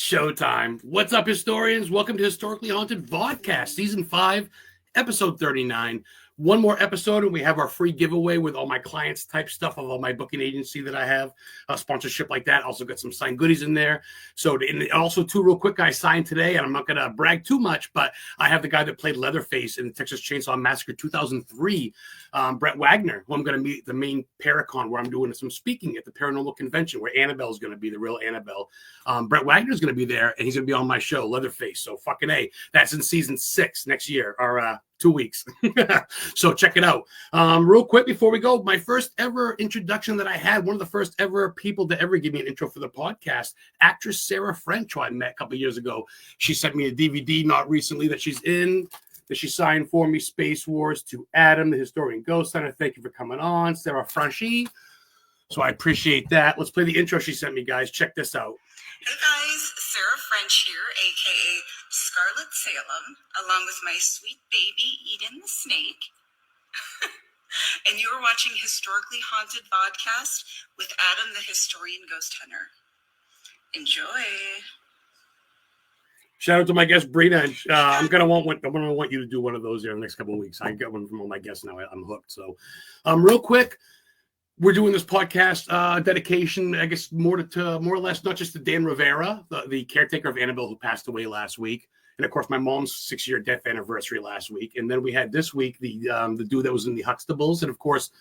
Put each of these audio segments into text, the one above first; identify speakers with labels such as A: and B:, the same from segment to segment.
A: Showtime. What's up, historians? Welcome to Historically Haunted VODCAST, Season 5, Episode 39. One more episode, and we have our free giveaway with all my clients type stuff of all my booking agency that I have, sponsorship like that. Also got some signed goodies in there. So, and also two real quick guys signed today, and I'm not going to brag too much, but I have the guy that played Leatherface in the Texas Chainsaw Massacre 2003, Brett Wagner, who I'm going to meet at the main Paracon, where I'm doing some speaking at the Paranormal Convention, where Annabelle is going to be, the real Annabelle. Brett Wagner is going to be there, and he's going to be on my show, Leatherface. So fucking A. That's in Season 6 next year, or 2 weeks. So check it out. Real quick before we go, my first ever introduction that I had, one of the first ever people to ever give me an intro for the podcast, actress Sarah French, who I met a couple years ago. She sent me a DVD not recently that she's in, that she signed for me, Space Wars to Adam, the Historian Ghost Hunter. Thank you for coming on, Sarah Franchi. So I appreciate that. Let's play the intro she sent me, guys. Check this out.
B: Hey guys, Sarah French here, aka Scarlet Salem, along with my sweet baby Eden the Snake. And you are watching Historically Haunted Vodcast with Adam the Historian Ghost Hunter. Enjoy.
A: Shout out to my guest BREENA. I'm gonna want you to do one of those here in the next couple of weeks. I get one from all my guests now. I'm hooked. So, real quick. We're doing this podcast dedication, I guess, more or less, not just to Dan Rivera, the caretaker of Annabelle, who passed away last week, and of course my mom's 6-year death anniversary last week, and then we had this week the dude that was in the Huxtables, and of course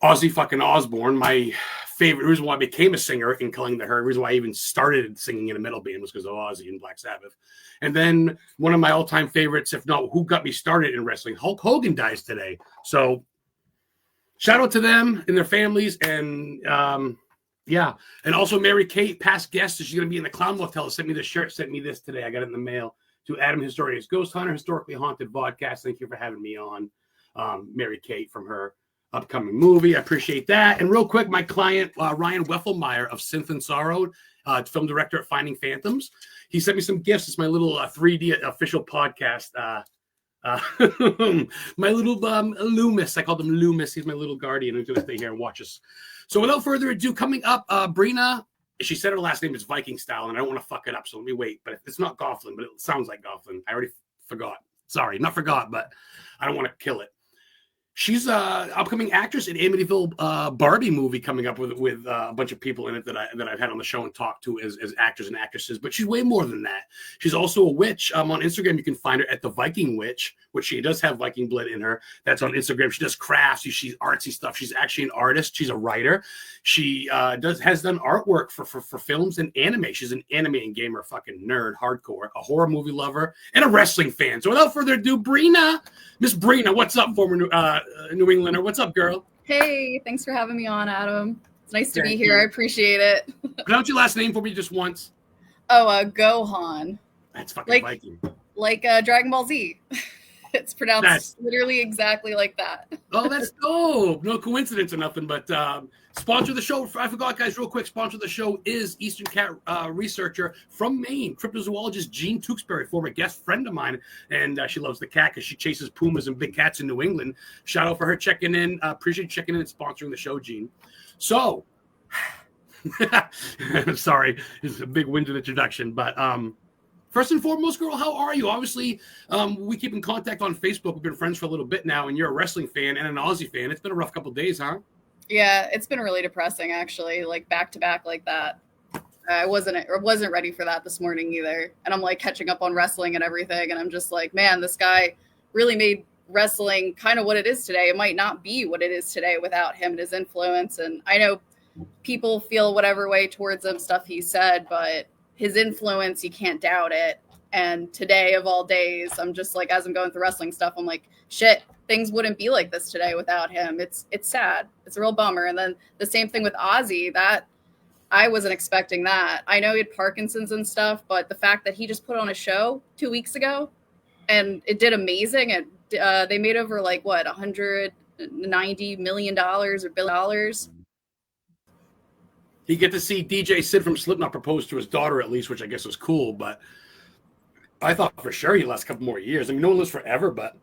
A: Ozzy fucking Osbourne, my favorite reason why I became a singer in Killing the Herd, reason why I even started singing in a metal band was because of Ozzy and Black Sabbath, and then one of my all-time favorites, if not who got me started in wrestling, Hulk Hogan dies today, so. Shout out to them and their families, and yeah. And also Mary Kate, past guest, she's going to be in the Clown Motel, sent me the shirt, sent me this today. I got it in the mail. To Adam Historian's Ghost Hunter, Historically Haunted Vodcast. Thank you for having me on, Mary Kate, from her upcoming movie. I appreciate that. And real quick, my client, Ryan Weffelmeyer of Synth and Sorrow, film director at Finding Phantoms. He sent me some gifts. It's my little 3D official podcast my little Loomis, I called him Loomis. He's my little guardian who's going to stay here and watch us. So without further ado, coming up, BREENA, she said her last name is Viking style, and I don't want to fuck it up, so let me wait. But it's not Goughan, but it sounds like Goughan. I already forgot. Sorry, not forgot, but I don't want to kill it. She's an upcoming actress in Amityville Barbie movie coming up with a bunch of people in it that I've had on the show and talked to as actors and actresses. But she's way more than that. She's also a witch. On Instagram, you can find her at the Viking Witch, which she does have Viking blood in her. That's on Instagram. She does crafts. She's artsy stuff. She's actually an artist. She's a writer. She has done artwork for films and anime. She's an anime and gamer, fucking nerd, hardcore, a horror movie lover, and a wrestling fan. So without further ado, BREENA, Miss BREENA, what's up, former New Englander? What's up, girl?
C: Hey, thanks for having me on, Adam. It's nice to be here. I appreciate it.
A: Pronounce your last name for me just once.
C: Oh, GAUGHAN.
A: That's fucking Viking.
C: Like Dragon Ball Z. It's pronounced literally exactly like that.
A: Oh, that's dope. No coincidence or nothing, but sponsor the show. I forgot, guys, real quick. Sponsor the show is Eastern Cat researcher from Maine, cryptozoologist Jean Tewksbury, former guest friend of mine, and she loves the cat because she chases pumas and big cats in New England. Shout out for her checking in. Appreciate checking in and sponsoring the show, Jean. So, sorry, it's a big winded introduction, but first and foremost, girl, how are you? Obviously, we keep in contact on Facebook. We've been friends for a little bit now, and you're a wrestling fan and an Aussie fan. It's been a rough couple of days, huh?
C: Yeah, it's been really depressing, actually, like back to back like that. I wasn't ready for that this morning either. And I'm like catching up on wrestling and everything. And I'm just like, man, this guy really made wrestling kind of what it is today. It might not be what it is today without him and his influence. And I know people feel whatever way towards him, stuff he said, but his influence, you can't doubt it. And today of all days, I'm just like, as I'm going through wrestling stuff, I'm like, shit, things wouldn't be like this today without him. It's sad. It's a real bummer. And then the same thing with Ozzy, that I wasn't expecting that. I know he had Parkinson's and stuff, but the fact that he just put on a show 2 weeks ago and it did amazing. And they made over like what, $190 million or $1 billion.
A: You get to see DJ Sid from Slipknot propose to his daughter, at least, which I guess was cool. But I thought for sure he'd last a couple more years. I mean, no one lives forever, but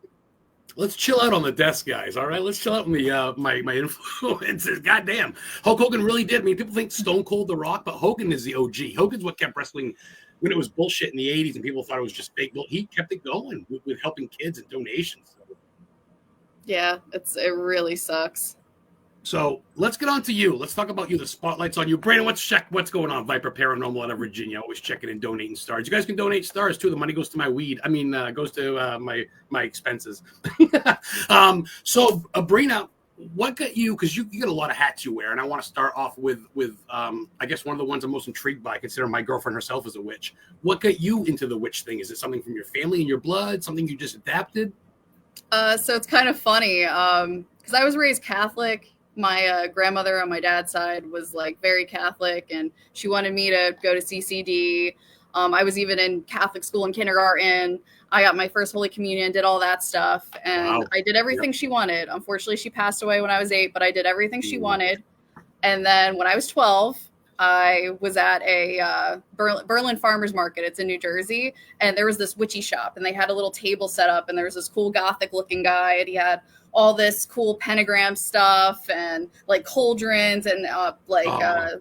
A: Let's chill out on the desk, guys. All right, let's chill out on the my influences. Goddamn, Hulk Hogan really did. I mean, people think Stone Cold The Rock, but Hogan is the OG. Hogan's what kept wrestling when it was bullshit in the '80s and people thought it was just fake. He kept it going with helping kids and donations.
C: Yeah, it really sucks.
A: So let's get on to you. Let's talk about you. The spotlight's on you. Brandon, let's check what's going on. Viper Paranormal out of Virginia, always checking and donating stars. You guys can donate stars too. The money goes to my weed. I mean, goes to my expenses. So BREENA, what got you? Because you get a lot of hats you wear, and I want to start off with I guess one of the ones I'm most intrigued by. I consider my girlfriend herself as a witch. What got you into the witch thing? Is it something from your family and your blood? Something you just adapted?
C: So it's kind of funny because I was raised Catholic. My grandmother on my dad's side was like very Catholic, and she wanted me to go to CCD. I was even in Catholic school in kindergarten. I got my first Holy Communion, did all that stuff, and
A: Wow.
C: I did everything she wanted. Unfortunately, she passed away when I was 8, but I did everything she wanted. And then when I was 12, I was at a Berlin Farmers Market. It's in New Jersey, and there was this witchy shop, and they had a little table set up, and there was this cool Gothic-looking guy, and he had all this cool pentagram stuff and like cauldrons and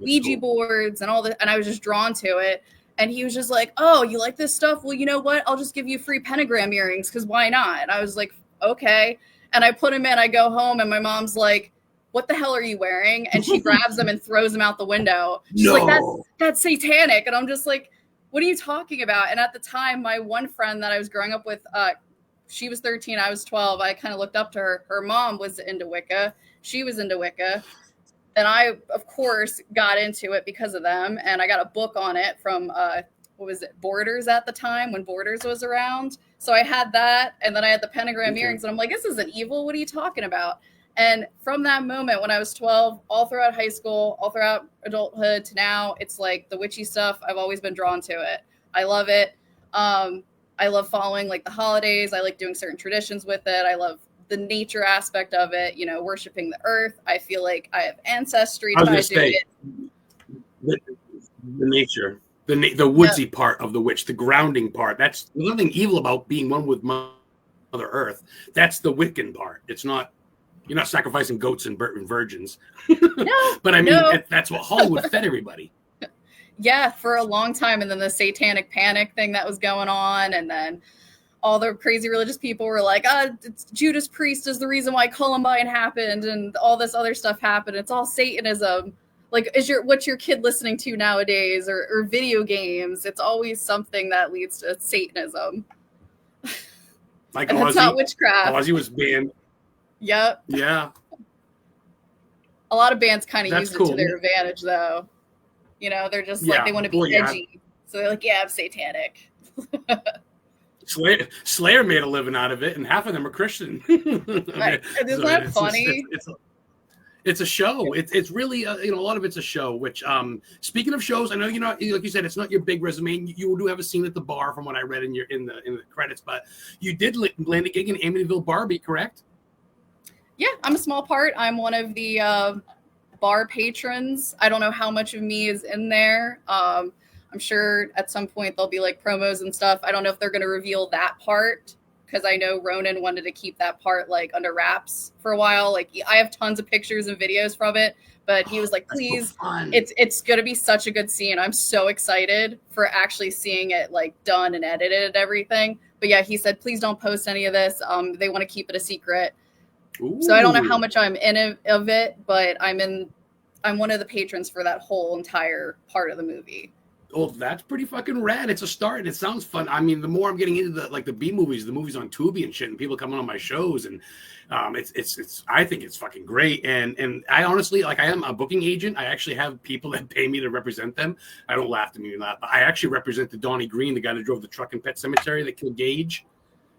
C: Ouija boards and all that. And I was just drawn to it. And he was just like, "Oh, you like this stuff? Well, you know what? I'll just give you free pentagram earrings because why not?" And I was like, "Okay." And I put them in. I go home, and my mom's like, "What the hell are you wearing?" And she grabs them and throws them out the window. She's like, "That's satanic." And I'm just like, "What are you talking about?" And at the time, my one friend that I was growing up with, she was 13, I was 12. I kind of looked up to her. Her mom was into Wicca. She was into Wicca. And I, of course, got into it because of them. And I got a book on it from, Borders at the time when Borders was around. So I had that. And then I had the pentagram earrings. And I'm like, this isn't evil. What are you talking about? And from that moment when I was 12, all throughout high school, all throughout adulthood to now, it's like the witchy stuff. I've always been drawn to it. I love it. I love following like the holidays. I like doing certain traditions with it. I love the nature aspect of it, you know, worshiping the earth. I feel like I have ancestry
A: I was
C: tied
A: going to say, the nature, the woodsy part of the witch, the grounding part. There's nothing evil about being one with Mother Earth. That's the Wiccan part. It's not, you're not sacrificing goats and virgins.
C: No,
A: but I mean, that's what Hollywood fed everybody.
C: Yeah, for a long time. And then the satanic panic thing that was going on. And then all the crazy religious people were like, it's Judas Priest is the reason why Columbine happened. And all this other stuff happened. It's all Satanism. Like, what's your kid listening to nowadays or video games? It's always something that leads to Satanism.
A: Like
C: and
A: Ozzy,
C: it's not witchcraft.
A: Ozzy was banned.
C: Yep.
A: Yeah.
C: A lot of bands kind of use it to their advantage, though. You know, they're just like, they want to be edgy. So they're like, yeah, I'm satanic.
A: Slayer made a living out of it, and half of them are Christian.
C: Right. Isn't that funny?
A: It's a show. It's really, a lot of it's a show, which, speaking of shows, I know you're not, like you said, it's not your big resume. You do have a scene at the bar from what I read in the credits, but you did land a gig in Amityville Barbie, correct?
C: Yeah, I'm a small part. I'm one of the bar patrons. I don't know how much of me is in there. I'm sure at some point there'll be like promos and stuff. I don't know if they're going to reveal that part because I know Ronan wanted to keep that part like under wraps for a while. Like I have tons of pictures and videos from it, but he was like, please, it's going to be such a good scene. I'm so excited for actually seeing it like done and edited and everything. But yeah, he said, please don't post any of this. They want to keep it a secret. Ooh. So I don't know how much I'm in of it, but I'm one of the patrons for that whole entire part of the movie.
A: Oh, that's pretty fucking rad. It's a start. It sounds fun. I mean, the more I'm getting into the B movies, the movies on Tubi and shit, and people coming on my shows, and it's I think it's fucking great. And I honestly, like, I am a booking agent. I actually have people that pay me to represent them. I don't laugh to me or not, but I actually represent the Donnie Green, the guy that drove the truck in Pet Sematary that killed Gage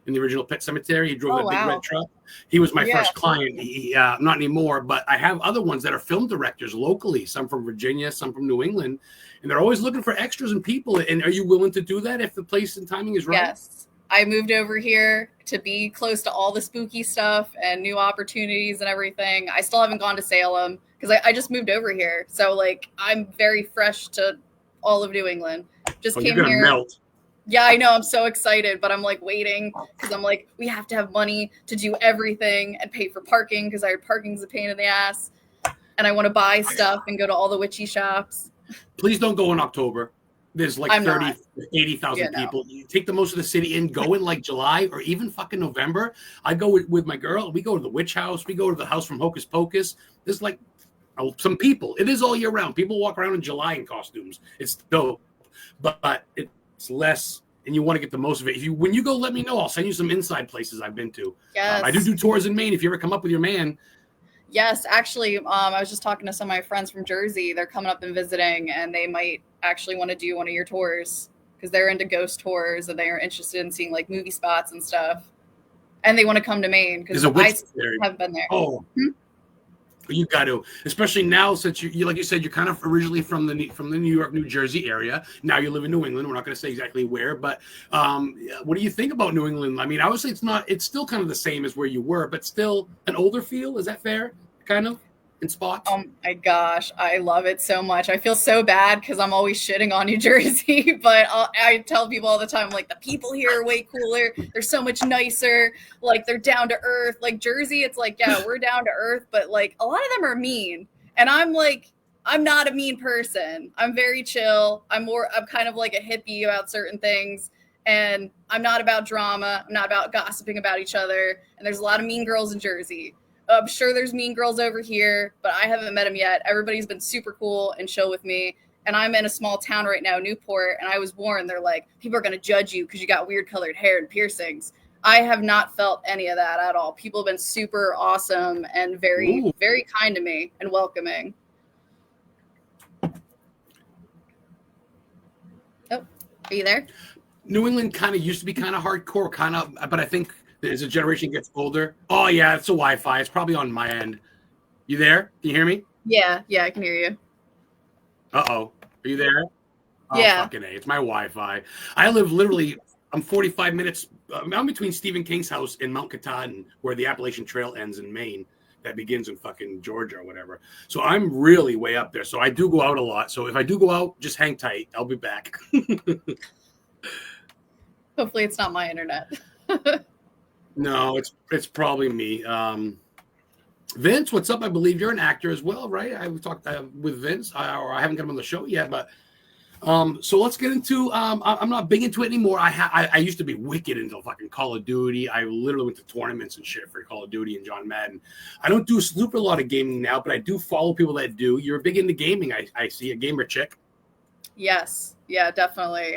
A: in the original Pet Sematary. He drove big red truck. He was my first client. He, not anymore, but I have other ones that are film directors locally, some from Virginia, some from New England, and they're always looking for extras and people. And are you willing to do that if the place and timing is right?
C: Yes. I moved over here to be close to all the spooky stuff and new opportunities and everything. I still haven't gone to Salem because I just moved over here. So like I'm very fresh to all of New England. Just came
A: here. Melt.
C: Yeah, I know. I'm so excited, but I'm like waiting because I'm like, we have to have money to do everything and pay for parking because I heard parking's a pain in the ass. And I want to buy stuff and go to all the witchy shops.
A: Please don't go in October. There's like
C: I'm
A: 30,
C: not.
A: 80,000
C: Yeah, no.
A: people. You take the most of the city in, go in like July or even fucking November. I go with my girl. We go to the witch house. We go to the house from Hocus Pocus. There's like some people. It is all year round. People walk around in July in costumes. It's dope, but it's less, and you want to get the most of it. When you go, let me know. I'll send you some inside places I've been to.
C: Yes.
A: I do tours in Maine. If you ever come up with your man.
C: Yes, actually, I was just talking to some of my friends from Jersey. They're coming up and visiting, and they might actually want to do one of your tours because they're into ghost tours and they're interested in seeing like movie spots and stuff. And they want to come to Maine because I haven't been there.
A: Oh. You got to, especially now since you like you said, you're kind of originally from the New York, New Jersey area. Now you live in New England. We're not going to say exactly where, but what do you think about New England? I mean, I would say it's still kind of the same as where you were, but still an older feel. Is that fair? Kind of in spots.
C: Oh my gosh, I love it so much. I feel so bad because I'm always shitting on New Jersey, but I tell people all the time, like, the people here are way cooler. They're so much nicer. Like, they're down to earth. Like, Jersey, it's like, yeah, we're down to earth, but like a lot of them are mean. And I'm like, I'm not a mean person. I'm very chill. I'm kind of like a hippie about certain things. And I'm not about drama. I'm not about gossiping about each other. And there's a lot of mean girls in Jersey. I'm sure there's mean girls over here, but I haven't met them yet. Everybody's been super cool and chill with me. And I'm in a small town right now, Newport, and I was warned, they're like, people are going to judge you because you got weird colored hair and piercings. I have not felt any of that at all. People have been super awesome and very, very kind to me and welcoming. Oh, are you there?
A: New England kind of used to be kind of hardcore, but I think as a generation gets older. Oh, yeah, it's a Wi-Fi. It's probably on my end. You there? Can you hear me?
C: Yeah, I can hear you.
A: Uh-oh. Are you there? Oh,
C: yeah.
A: Fucking A. It's my Wi-Fi. I live literally, I'm 45 minutes. I'm between Stephen King's house in Mount Katahdin, where the Appalachian Trail ends in Maine. That begins in fucking Georgia or whatever. So I'm really way up there. So I do go out a lot. So if I do go out, just hang tight. I'll be back.
C: Hopefully it's not my internet.
A: No, it's probably me. Vince, what's up? I believe you're an actor as well, right? I've talked with Vince, or I haven't got him on the show yet, but so let's get into. I'm not big into it anymore. I used to be wicked into fucking Call of Duty. I literally went to tournaments and shit for Call of Duty and John Madden. I don't do super a lot of gaming now, but I do follow people that do. You're big into gaming. I see a gamer chick.
C: Yes, yeah, definitely.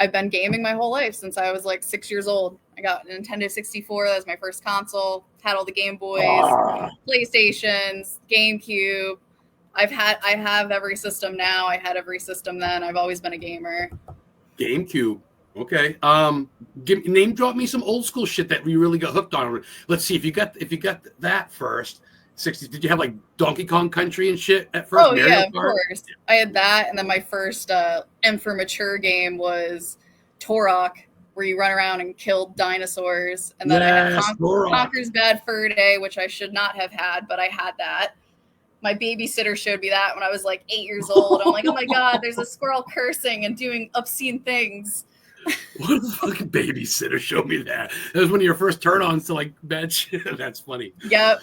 C: I've been gaming my whole life since I was like 6 years old. I got a Nintendo 64. That was my first console. Had all the Game Boys, PlayStations, GameCube. I have every system now. I had every system then. I've always been a gamer.
A: GameCube. Okay. Name drop me some old school shit that we really got hooked on. Let's see if you got that first. 60s. Did you have like Donkey Kong Country and shit at first?
C: Oh, yeah, of course. I had that, and then my first M for Mature game was Turok, where you run around and kill dinosaurs. And then I had Conker's Bad Fur Day, which I should not have had, but I had that. My babysitter showed me that when I was like 8 years old. I'm like, oh my God, there's a squirrel cursing and doing obscene things.
A: What the fucking babysitter showed me that? That was one of your first turn-ons to like bad shit. That's funny.
C: Yep.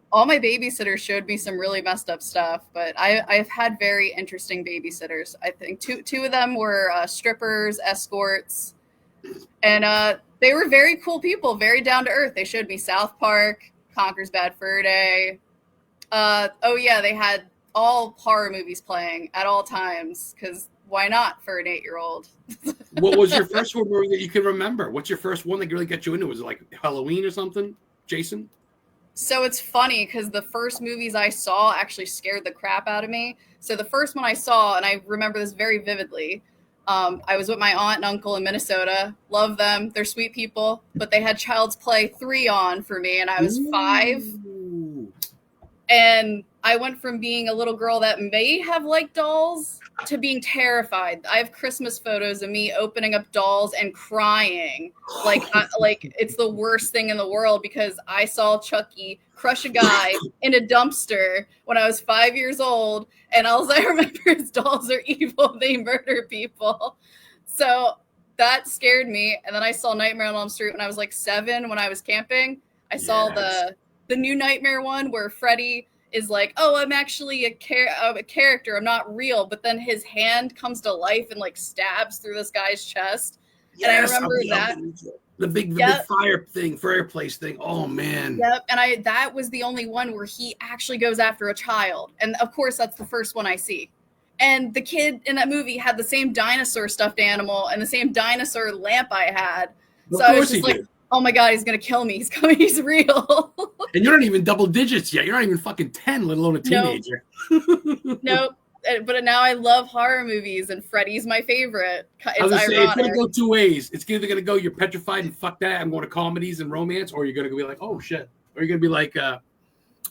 C: All my babysitters showed me some really messed up stuff, but I've had very interesting babysitters. I think two of them were strippers, escorts, and they were very cool people, very down to earth. They showed me South Park, Conker's Bad Fur Day. Oh yeah, they had all horror movies playing at all times, because why not for an 8-year-old?
A: What was your first one that you can remember? What's your first one that really got you into? Was it like Halloween or something, Jason?
C: So it's funny because the first movies I saw actually scared the crap out of me. So the first one I saw, and I remember this very vividly, I was with my aunt and uncle in Minnesota. Love them. They're sweet people. But they had Child's Play 3 on for me, and I was 5. And I went from being a little girl that may have liked dolls to being terrified. I have Christmas photos of me opening up dolls and crying. Like it's the worst thing in the world, because I saw Chucky crush a guy in a dumpster when I was 5 years old. And all I remember is dolls are evil. They murder people. So that scared me. And then I saw Nightmare on Elm Street when I was like 7 when I was camping. I saw the new Nightmare one where Freddy is like, oh, I'm actually a character. I'm not real. But then his hand comes to life and like stabs through this guy's chest. Yes, and I remember that.
A: The big fireplace thing. Oh man.
C: Yep. And that was the only one where he actually goes after a child. And of course, that's the first one I see. And the kid in that movie had the same dinosaur stuffed animal and the same dinosaur lamp I had. So I was just like, oh my God, he's going to kill me. He's coming. He's real.
A: And you're not even double digits yet. You're not even fucking 10, let alone a teenager.
C: Nope. But now I love horror movies, and Freddy's my favorite. It's ironic.
A: It's going to go two ways. It's either going to go, you're petrified and fuck that, I'm going to comedies and romance, or you're going to be like, oh shit. Or you're going to be like,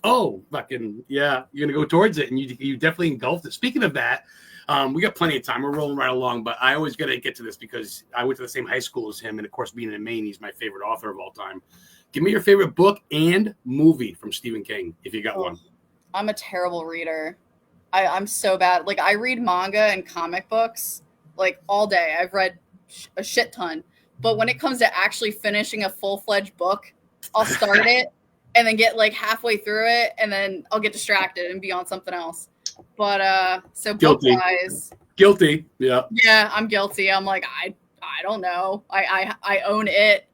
A: oh, fucking, yeah, you're going to go towards it, and you definitely engulfed it. Speaking of that, we got plenty of time. We're rolling right along, but I always got to get to this because I went to the same high school as him, and of course, being in Maine, he's my favorite author of all time. Give me your favorite book and movie from Stephen King, if you got one.
C: I'm a terrible reader. I'm so bad. Like, I read manga and comic books, like, all day. I've read a shit ton. But when it comes to actually finishing a full-fledged book, I'll start it and then get, like, halfway through it, and then I'll get distracted and be on something else. But, so book-wise.
A: Guilty, yeah.
C: Yeah, I'm guilty. I'm like, I don't know. I own it.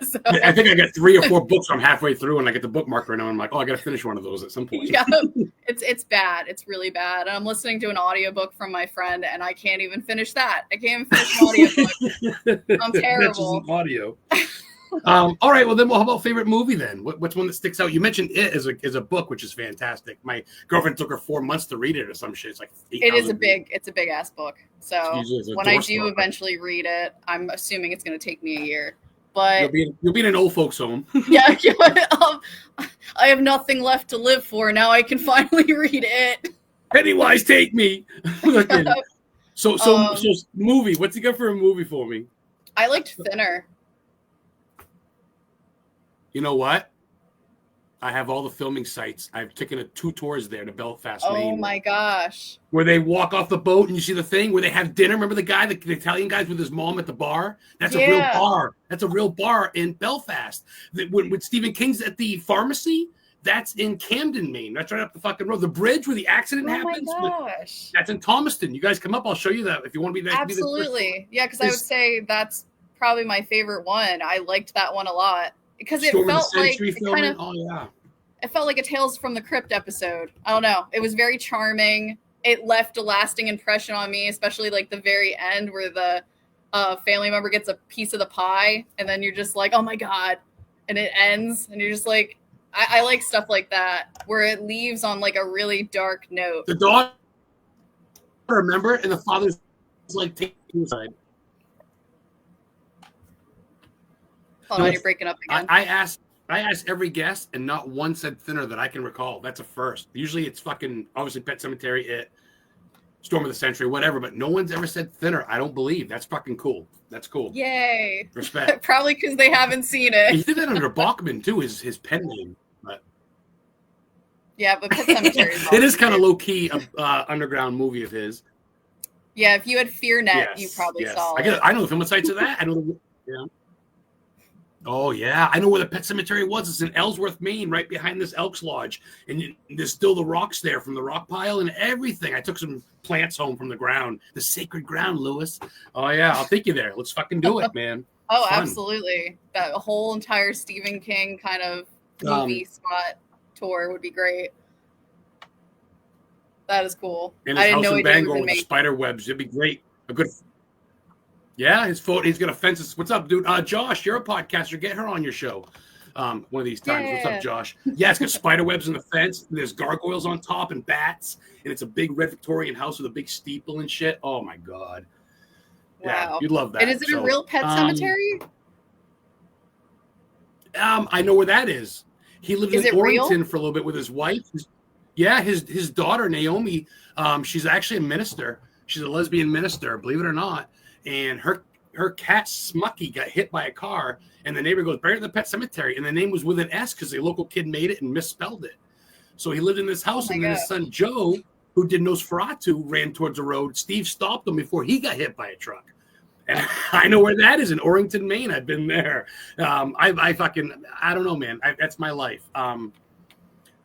C: So.
A: I think I got 3 or 4 books I'm halfway through, and I get the bookmark right now. I'm like, oh, I got to finish one of those at some point.
C: Yeah, it's bad. It's really bad. And I'm listening to an audiobook from my friend, and I can't even finish that. I can't even finish an audiobook. I'm terrible.
A: That's audio. All right, well, then, how about favorite movie then? What's one that sticks out? You mentioned It as a book, which is fantastic. My girlfriend took her 4 months to read it or some shit. It's like
C: it's a big ass book. So when I do eventually read it, I'm assuming it's going to take me a year. But
A: you'll be in an old folks home.
C: Yeah, I have nothing left to live for. Now I can finally read it.
A: Pennywise, take me. So movie. What's he got for a movie for me?
C: I liked Thinner.
A: You know what? I have all the filming sites. I've taken 2 tours there to Belfast, Maine.
C: Oh my gosh.
A: Where they walk off the boat and you see the thing where they have dinner. Remember the guy, the Italian guys with his mom at the bar? That's a real bar. That's a real bar in Belfast. When Stephen King's at the pharmacy, that's in Camden, Maine. That's right up the fucking road. The bridge where the accident happens.
C: Oh my gosh.
A: That's in Thomaston. You guys come up. I'll show you that if you want to be there.
C: Absolutely. Yeah, because I would say that's probably my favorite one. I liked that one a lot. Because it felt like it felt like a Tales from the Crypt episode. I don't know. It was very charming. It left a lasting impression on me, especially like the very end where the family member gets a piece of the pie, and then you're just like, oh my God. And it ends, and you're just like, I like stuff like that, where it leaves on like a really dark note.
A: The daughter, remember, and the father's like taking aside.
C: Hold on, you're breaking up again.
A: I asked every guest, and not one said Thinner that I can recall. That's a first. Usually it's fucking, obviously, Pet Sematary, It, Storm of the Century, whatever, but no one's ever said Thinner. I don't believe. That's fucking cool. That's cool.
C: Yay.
A: Respect.
C: Probably because they haven't seen it.
A: He did that under Bachman, too, his pen name. But
C: yeah, but Pet Sematary is
A: it is kind of low-key underground movie of his.
C: Yeah, if you had FearNet, you probably saw it.
A: I know the film sites of that. I know. Yeah. Oh, yeah. I know where the Pet Cemetery was. It's in Ellsworth, Maine, right behind this Elks Lodge. And there's still the rocks there from the rock pile and everything. I took some plants home from the ground. The sacred ground, Lewis. Oh, yeah. I'll take you there. Let's fucking do it, man.
C: Oh, fun. Absolutely. That whole entire Stephen King kind of movie spot tour would be great. That is cool.
A: And his house in Bangor with the spider webs. It'd be great. A good... Yeah, he's got a fence. What's up, dude? Josh, you're a podcaster. Get her on your show one of these times. Yeah. What's up, Josh? Yeah, it's got spider webs in the fence. There's gargoyles on top and bats. And it's a big red Victorian house with a big steeple and shit. Oh, my God. Yeah,
C: wow.
A: You'd love that.
C: And is it a real pet cemetery?
A: I know where that is. He lived in Orrington for a little bit with his wife. His daughter, Naomi, she's actually a minister. She's a lesbian minister, believe it or not. And her cat Smucky got hit by a car, and the neighbor goes, buried in the pet cemetery. And the name was with an S because the local kid made it and misspelled it. So he lived in this house, and then his son Joe, who did Nosferatu, ran towards the road. Steve stopped him before he got hit by a truck. And I know where that is, in Orrington, Maine. I've been there. I don't know, man. That's my life.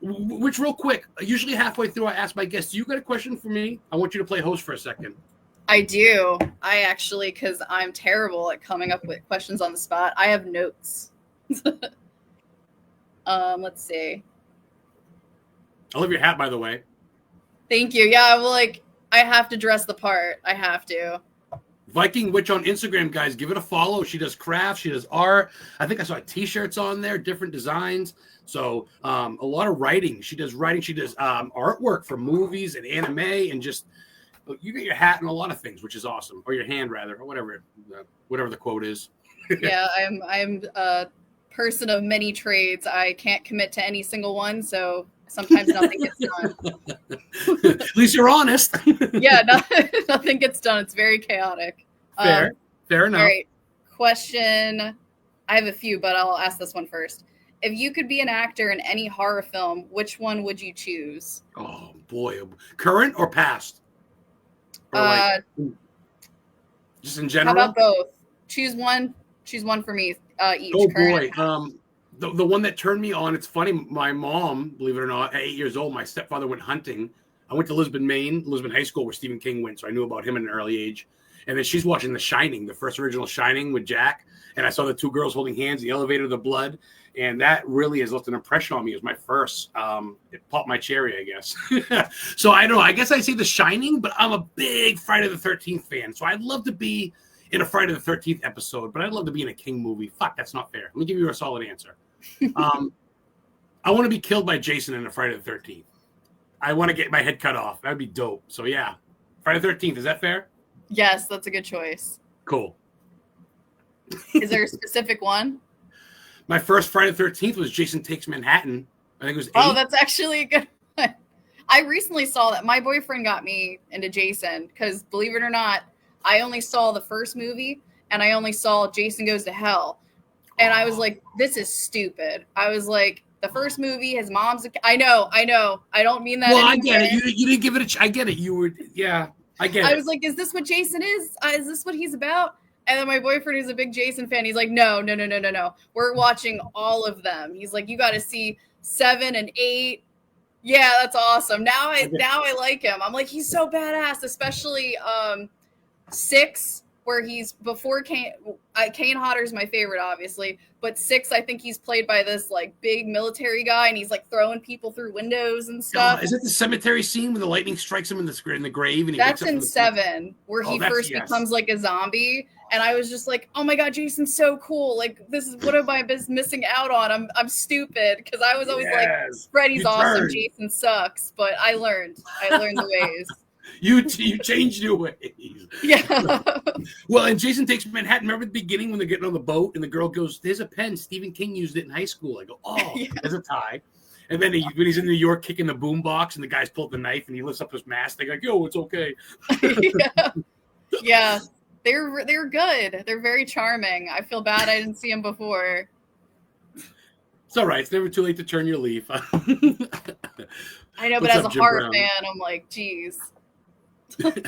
A: Which, real quick, usually halfway through, I ask my guests, "Do you got a question for me?" I want you to play host for a second.
C: I do. I actually, because I'm terrible at coming up with questions on the spot, I have notes. Let's see.
A: I love your hat, by the way.
C: Thank you. Yeah, well, like, I have to dress the part. I have to.
A: Viking Witch on Instagram, guys, give it a follow. She does crafts, she does art. I think I saw t-shirts on there, different designs. So a lot of writing. She does writing. She does artwork for movies and anime, and just you get your hat and a lot of things, which is awesome, or your hand rather, or whatever the quote is.
C: Yeah, I'm a person of many trades. I can't commit to any single one, so sometimes nothing gets done.
A: At least you're honest.
C: Yeah, nothing gets done. It's very chaotic.
A: Fair enough.
C: All right, question. I have a few, but I'll ask this one first. If you could be an actor in any horror film, which one would you choose?
A: Oh boy, current or past? Or just in general.
C: How about both? Choose one. Choose one for me each.
A: Oh
C: current
A: boy, the one that turned me on. It's funny. My mom, believe it or not, at 8 years old, my stepfather went hunting. I went to Lisbon, Maine, Lisbon High School, where Stephen King went, so I knew about him at an early age. And then she's watching The Shining, the first original Shining with Jack. And I saw the two girls holding hands in the elevator, the blood. And that really has left an impression on me. It was my first. It popped my cherry, I guess. So I don't know. I guess I say The Shining, but I'm a big Friday the 13th fan. So I'd love to be in a Friday the 13th episode, but I'd love to be in a King movie. Fuck, that's not fair. Let me give you a solid answer. I want to be killed by Jason in a Friday the 13th. I want to get my head cut off. That'd be dope. So yeah, Friday the 13th. Is that fair?
C: Yes, that's a good choice.
A: Cool.
C: Is there a specific one?
A: My first Friday the 13th was Jason Takes Manhattan. I think it was 8.
C: Oh, that's actually a good one. I recently saw that. My boyfriend got me into Jason because, believe it or not, I only saw the first movie and I only saw Jason Goes to Hell. And I was like, this is stupid. I was like, the first movie, his mom's. I know. I don't mean that.
A: Well, I get it. You didn't give it I get it. You were, yeah, I get it.
C: I was like, is this what Jason is? Is this what he's about? And then my boyfriend, who's a big Jason fan, he's like, no. We're watching all of them. He's like, you got to see 7 and 8. Yeah, that's awesome. Now I like him. I'm like, he's so badass, especially 6, where he's before Kane. Kane Hodder's my favorite, obviously, but 6, I think he's played by this like big military guy, and he's like throwing people through windows and stuff.
A: Is it the cemetery scene where the lightning strikes him in the grave? And he
C: that's in 7, where he first becomes like a zombie. And I was just like, oh my God, Jason's so cool. Like, this is what am I missing out on? I'm stupid. Because I was always like, Freddy's awesome, Jason sucks. But I learned the ways.
A: You changed your ways.
C: Yeah.
A: Well, and Jason Takes Manhattan. Remember the beginning when they're getting on the boat and the girl goes, there's a pen. Stephen King used it in high school. I go, oh, yeah. There's a tie. And then when he's in New York kicking the boombox and the guys pull the knife and he lifts up his mask, they're like, yo, it's okay.
C: Yeah. They're good. They're very charming. I feel bad I didn't see them before.
A: It's all right. It's never too late to turn your leaf.
C: I know, but as a horror fan, I'm like, geez.
A: But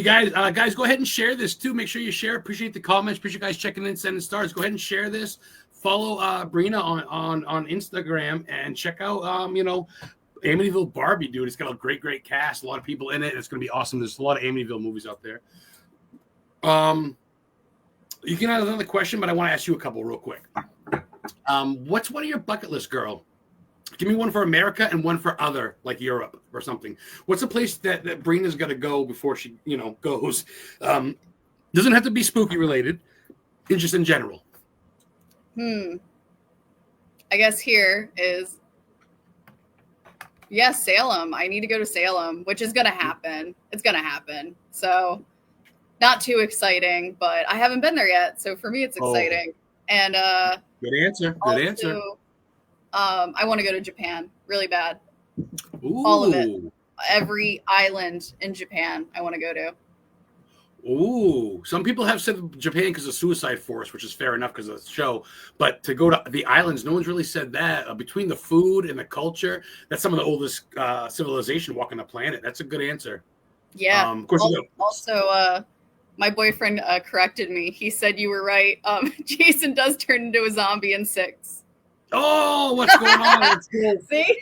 A: guys, go ahead and share this too. Make sure you share. Appreciate the comments. Appreciate you guys checking in, sending stars. Go ahead and share this. Follow BREENA on Instagram and check out Amityville Barbie, dude. It's got a great cast. A lot of people in it. It's gonna be awesome. There's a lot of Amityville movies out there. You can have another question, but I want to ask you a couple real quick. What's one of your bucket list, girl? Give me one for America and one for other, like Europe or something. What's a place that BREENA's got to go before she, goes? Doesn't have to be spooky related. It's just in general.
C: I guess here is, Salem. I need to go to Salem, which is going to happen. It's going to happen. So not too exciting, but I haven't been there yet. So for me, it's exciting. And
A: good answer. Good answer.
C: I want to go to Japan really bad.
A: Ooh.
C: All of it. Every island in Japan I want to go to.
A: Ooh. Some people have said Japan because of Suicide Force, which is fair enough because of the show. But to go to the islands, no one's really said that. Between the food and the culture, that's some of the oldest civilization walking the planet. That's a good answer.
C: Yeah.
A: Of course,
C: also, My boyfriend corrected me. He said you were right. Jason does turn into a zombie in 6.
A: Oh, what's going on? Let's go.
C: See?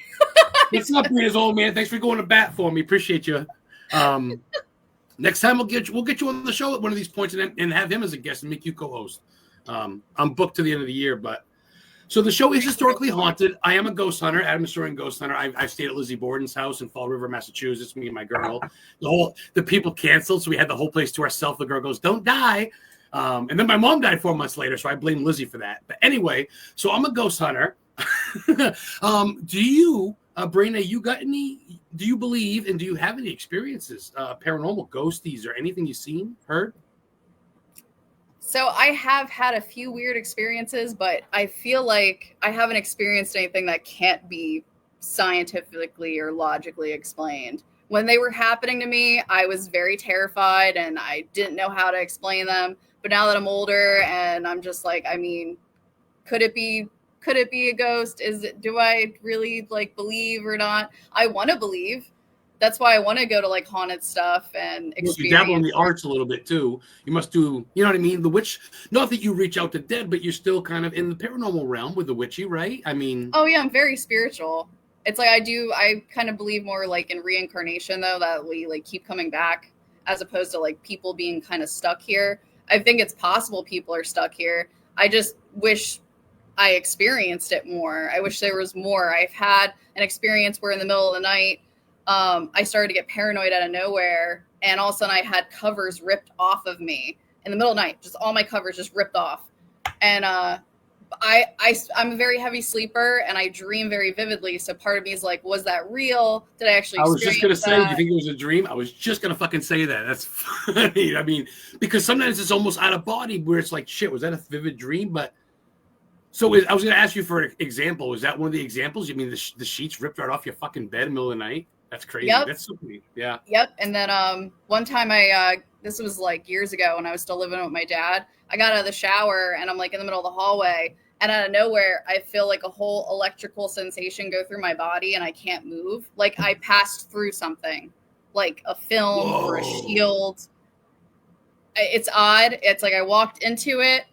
A: What's up, Breena's old man? Thanks for going to bat for me. Appreciate you. Next time we'll get you on the show at one of these points and have him as a guest and make you co-host. I'm booked to the end of the year, but so the show is historically haunted. I am a ghost hunter, Adam Historian ghost hunter. I've stayed at Lizzie Borden's house in Fall River, Massachusetts. Me and my girl. The people canceled, so we had the whole place to ourselves. The girl goes, "Don't die," and then my mom died 4 months later, so I blame Lizzie for that. But anyway, so I'm a ghost hunter. Do you, Breena, you got any? Do you believe and do you have any experiences, paranormal, ghosties, or anything you've seen, heard?
C: So I have had a few weird experiences, but I feel like I haven't experienced anything that can't be scientifically or logically explained. When they were happening to me, I was very terrified and I didn't know how to explain them. But now that I'm older and I'm just like, I mean, could it be a ghost? Do I really like believe or not? I want to believe. That's why I want to go to like haunted stuff and experience.
A: You dabble in the arts a little bit too. You must do, you know what I mean? The witch, not that you reach out to dead, but you're still kind of in the paranormal realm with the witchy, right? I mean.
C: Oh yeah, I'm very spiritual. It's like I kind of believe more like in reincarnation though, that we like keep coming back as opposed to like people being kind of stuck here. I think it's possible people are stuck here. I just wish I experienced it more. I wish there was more. I've had an experience where in the middle of the night, I started to get paranoid out of nowhere, and all of a sudden I had covers ripped off of me in the middle of the night. Just all my covers just ripped off. And I'm a very heavy sleeper, and I dream very vividly. So part of me is like, was that real? Did I actually?
A: I was just gonna say,
C: that?
A: do you think it was a dream? I was just gonna fucking say that. That's funny. I mean, because sometimes it's almost out of body where it's like, shit, was that a vivid dream? But so I was gonna ask you for an example. Was that one of the examples? You mean the sheets ripped right off your fucking bed in the middle of the night? That's crazy.
C: Yep.
A: That's so neat. Yeah.
C: Yep. And then one time this was like years ago when I was still living with my dad. I got out of the shower and I'm like in the middle of the hallway, and out of nowhere I feel like a whole electrical sensation go through my body and I can't move. Like I passed through something, like a film or a shield. It's odd. It's like I walked into it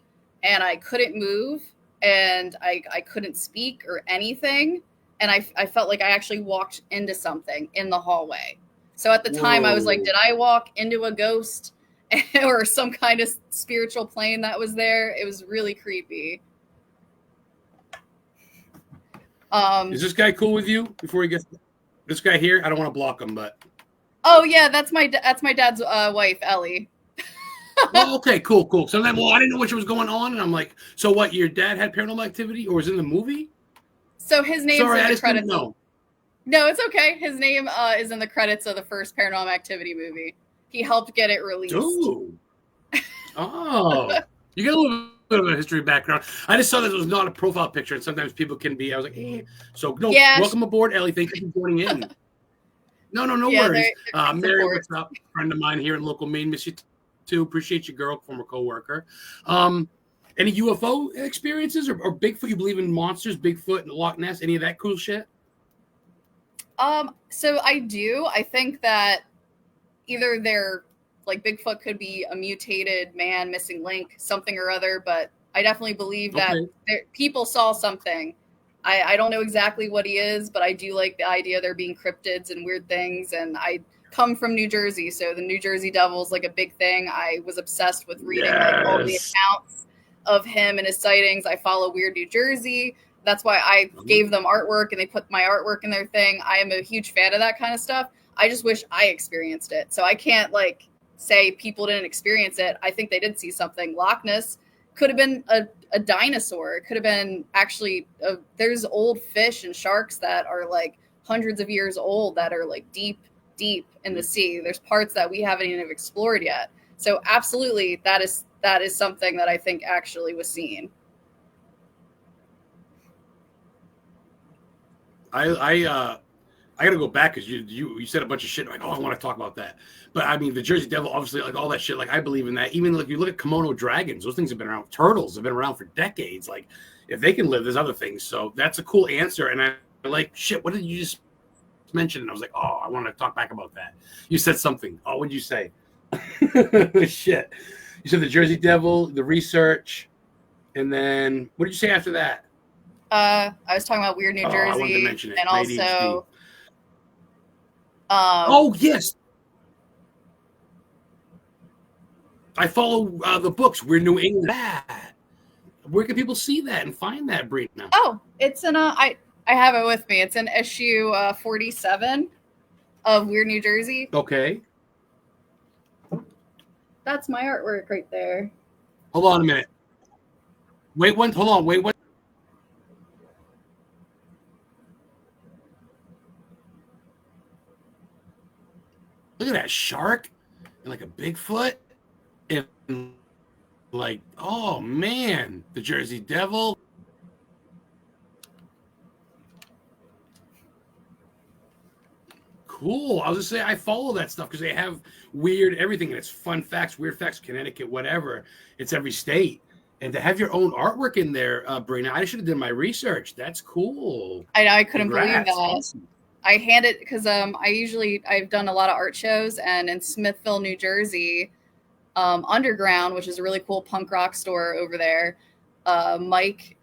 C: and I couldn't move and I couldn't speak or anything. And I felt like I actually walked into something in the hallway. So at the time I was like, did I walk into a ghost or some kind of spiritual plane that was there? It was really creepy.
A: Is this guy cool with you before he gets this guy here? I don't want to block him, but.
C: Oh yeah, that's my dad's wife, Ellie.
A: Oh, okay, cool. So then, I didn't know what was going on. And I'm like, so what, your dad had paranormal activity or was in the movie?
C: So his name's
A: Sorry,
C: in
A: I
C: the
A: just didn't
C: credits.
A: know.
C: No, it's okay. His name is in the credits of the first Paranormal Activity movie. He helped get it released.
A: Ooh. Oh. You get a little bit of a history background. I just saw that it was not a profile picture, and sometimes people can be. I was like, eh. So, no,
C: Yeah,
A: welcome aboard, Ellie. Thank you for joining in. No
C: Yeah,
A: worries.
C: they're
A: Mary,
C: support.
A: what's up? Friend of mine here in local Maine. Miss you too. Appreciate you, girl, former coworker. Any UFO experiences or Bigfoot? You believe in monsters, Bigfoot and Loch Ness? Any of that cool shit?
C: So I do. I think that either they're like Bigfoot could be a mutated man, missing link, something or other, but I definitely believe that people saw something. I don't know exactly what he is, but I do like the idea there being cryptids and weird things. And I come from New Jersey, so the New Jersey Devil is like a big thing. I was obsessed with reading like all the accounts of him and his sightings. I follow Weird New Jersey. That's why I gave them artwork and they put my artwork in their thing. I am a huge fan of that kind of stuff. I just wish I experienced it. So I can't like say people didn't experience it. I think they did see something. Loch Ness could have been a dinosaur. It could have been actually, there's old fish and sharks that are like hundreds of years old that are like deep in the sea. There's parts that we haven't even explored yet. So absolutely, that is something that I think actually was seen.
A: I got to go back because you said a bunch of shit like, oh, I want to talk about that. But I mean, the Jersey Devil, obviously, like all that shit. Like I believe in that. Even like you look at kimono dragons, those things have been around. Turtles have been around for decades. Like if they can live, there's other things. So that's a cool answer. And I like shit. What did you just mention? And I was like, oh, I want to talk back about that. You said something. Oh, what did you say? Shit. You said the Jersey Devil, the research, and then what did you say after that?
C: I was talking about Weird New Jersey,
A: I wanted to mention it.
C: and
A: My
C: also,
A: oh yes, I follow the books. We're New England. Where can people see that and find that, BREENA?
C: Oh, it's in I have it with me. It's in issue 47 of Weird New Jersey.
A: Okay.
C: That's my artwork right there.
A: Hold on a minute. Wait one. Hold on. Wait one. Look at that shark and like a Bigfoot and like, oh man, the Jersey Devil. Cool. I was just saying I follow that stuff because they have weird everything, and it's fun facts, weird facts, Connecticut, whatever. It's every state, and to have your own artwork in there, BREENA, I should have done my research. That's cool.
C: I couldn't believe
A: Congrats.
C: that.
A: Awesome.
C: I hand it because I've done a lot of art shows, and in Smithville, New Jersey, Underground, which is a really cool punk rock store over there, Mike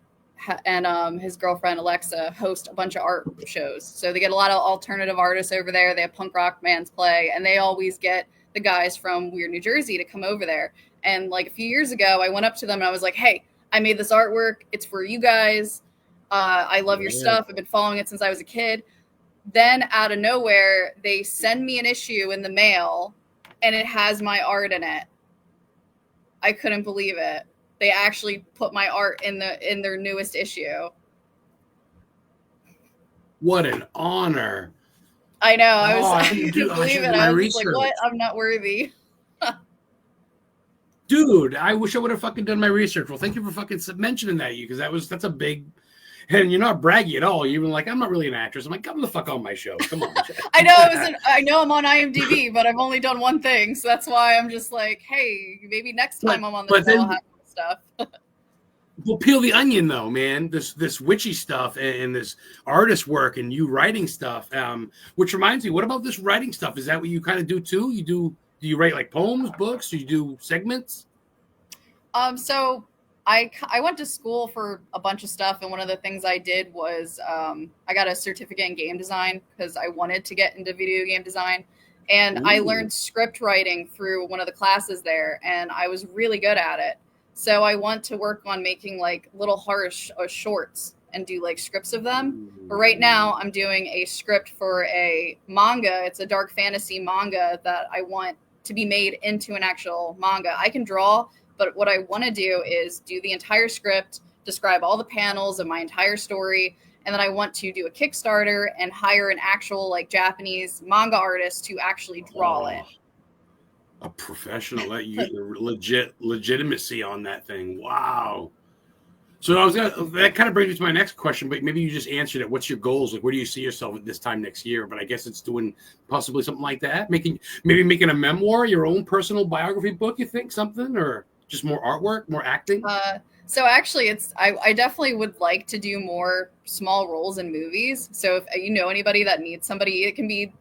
C: and his girlfriend Alexa host a bunch of art shows. So they get a lot of alternative artists over there. They have punk rock bands play, and they always get the guys from Weird New Jersey to come over there. And like a few years ago, I went up to them and I was like, "Hey, I made this artwork. It's for you guys. I love your stuff. I've been following it since I was a kid." Then out of nowhere, they send me an issue in the mail, and it has my art in it. I couldn't believe it. They actually put my art in their newest issue.
A: What an honor.
C: I know. I couldn't
A: dude,
C: believe it. I was just like, what? I'm not worthy.
A: Dude, I wish I would have fucking done my research. Well, thank you for fucking mentioning that, that's a big, and you're not braggy at all. You're even like, I'm not really an actress. I'm like, come the fuck on my show. Come on.
C: I know I'm on IMDb, but I've only done one thing. So that's why I'm just like, hey, maybe next time I'm on the show, I'll have stuff.
A: Well, peel the onion though, man. This witchy stuff and this artist work and you writing stuff. Which reminds me, what about this writing stuff? Is that what you kind of do too? Do you write like poems, books? Do you do segments?
C: So I went to school for a bunch of stuff, and one of the things I did was I got a certificate in game design because I wanted to get into video game design. And I learned script writing through one of the classes there, and I was really good at it. So I want to work on making like little shorts and do like scripts of them. But right now I'm doing a script for a manga. It's a dark fantasy manga that I want to be made into an actual manga. I can draw, but what I want to do is do the entire script, describe all the panels of my entire story, and then I want to do a Kickstarter and hire an actual like Japanese manga artist to actually draw it.
A: A professional, legitimacy on that thing. Wow. So that kind of brings me to my next question, but maybe you just answered it. What's your goals? Like, where do you see yourself at this time next year? But I guess it's doing possibly something like that, making a memoir, your own personal biography book. You think something, or just more artwork, more acting?
C: So actually, I definitely would like to do more small roles in movies. So if you know anybody that needs somebody, it can be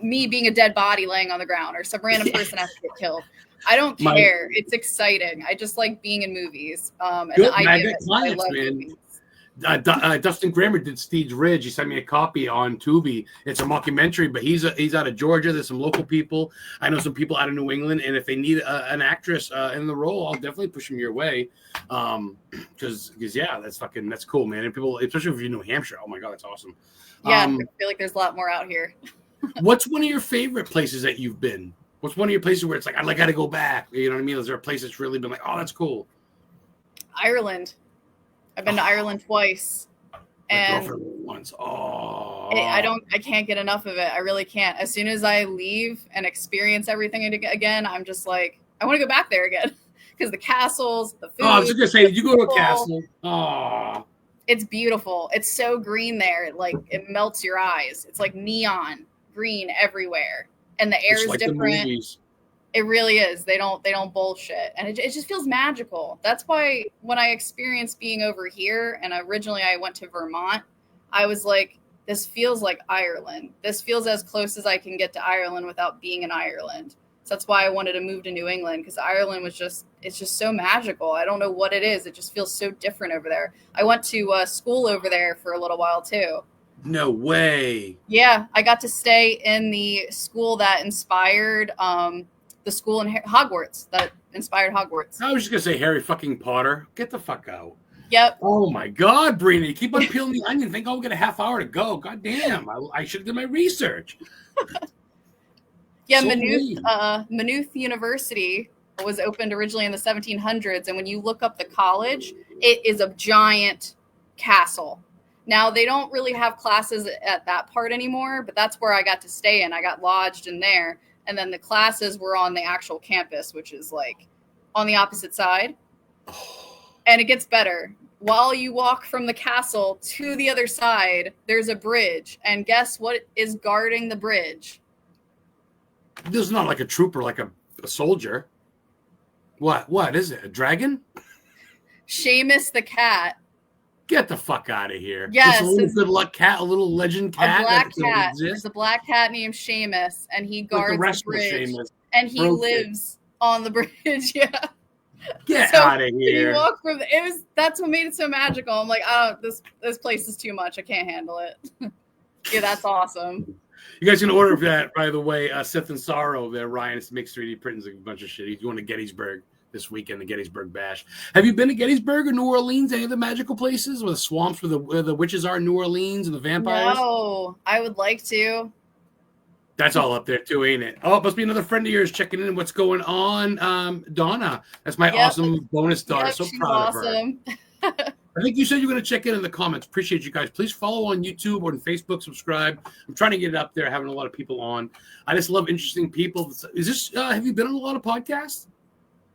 C: me being a dead body laying on the ground or some random person has to get killed. I don't care. It's exciting. I just like being in movies. And I love movies.
A: Dustin Grammer did Steed's Ridge. He sent me a copy on Tubi. It's a mockumentary, but he's out of Georgia. There's some local people. I know some people out of New England, and if they need an actress in the role, I'll definitely push them your way. Because yeah, that's cool, man. And people, especially if you're in New Hampshire, oh my god, that's awesome.
C: Yeah, I feel like there's a lot more out here.
A: What's one of your favorite places that you've been? What's one of your places where it's like, I got to go back? You know what I mean? Is there a place that's really been like, oh, that's cool?
C: Ireland. I've been to Ireland twice. And
A: once. Oh,
C: I can't get enough of it. I really can't. As soon as I leave and experience everything again, I'm just like, I want to go back there again because the castles, the food.
A: Oh, I was just gonna say, did you go to a castle? Oh,
C: it's beautiful. It's so green there. It melts your eyes. It's like neon green everywhere, and the air is different. It really is. They don't bullshit, and it just feels magical. That's why when I experienced being over here, and originally I went to Vermont, I was like, this feels like Ireland. This feels as close as I can get to Ireland without being in Ireland. So that's why I wanted to move to New England, because Ireland it's just so magical. I don't know what it is. It just feels so different over there. I went to school over there for a little while too.
A: No way.
C: Yeah, I got to stay in the school that inspired the school in Hogwarts, that inspired Hogwarts.
A: I was just gonna say Harry fucking Potter. Get the fuck out.
C: Yep.
A: Oh my God, BREENA, you keep on peeling the onion. Think, we got a half hour to go. God damn, I should have done my research.
C: Yeah,
A: So
C: Maynooth University was opened originally in the 1700s, and when you look up the college, it is a giant castle. Now, they don't really have classes at that part anymore, but that's where I got to stay in. I got lodged in there, and then the classes were on the actual campus, which is like on the opposite side. And it gets better. While you walk from the castle to the other side, there's a bridge, and guess what is guarding the bridge?
A: This is not like a trooper, like a soldier. What is it? A dragon?
C: Seamus the cat.
A: Get the fuck out of here.
C: Yes.
A: This little good luck cat, a little legend cat.
C: A black cat. There's a black cat named Seamus, and he guards the bridge. And he lives on the bridge. Yeah.
A: Get out of here.
C: You walk from that's what made it so magical. I'm like, oh, this place is too much. I can't handle it. Yeah, that's awesome.
A: You guys can order that, by the way. Sith and Sorrow there, Ryan. It's mixed 3D printing, a bunch of shit. He's going to Gettysburg this weekend, the Gettysburg Bash. Have you been to Gettysburg or New Orleans? Any of the magical places where the swamps where the witches are in New Orleans and the vampires?
C: No, I would like to.
A: That's all up there too, ain't it? Oh, it must be another friend of yours checking in. What's going on? Donna. That's my awesome bonus daughter.
C: Yep,
A: so proud of her. I think you said you're going to check in the comments. Appreciate you guys. Please follow on YouTube or on Facebook. Subscribe. I'm trying to get it up there. Having a lot of people on. I just love interesting people. Is this? Have you been on a lot of podcasts?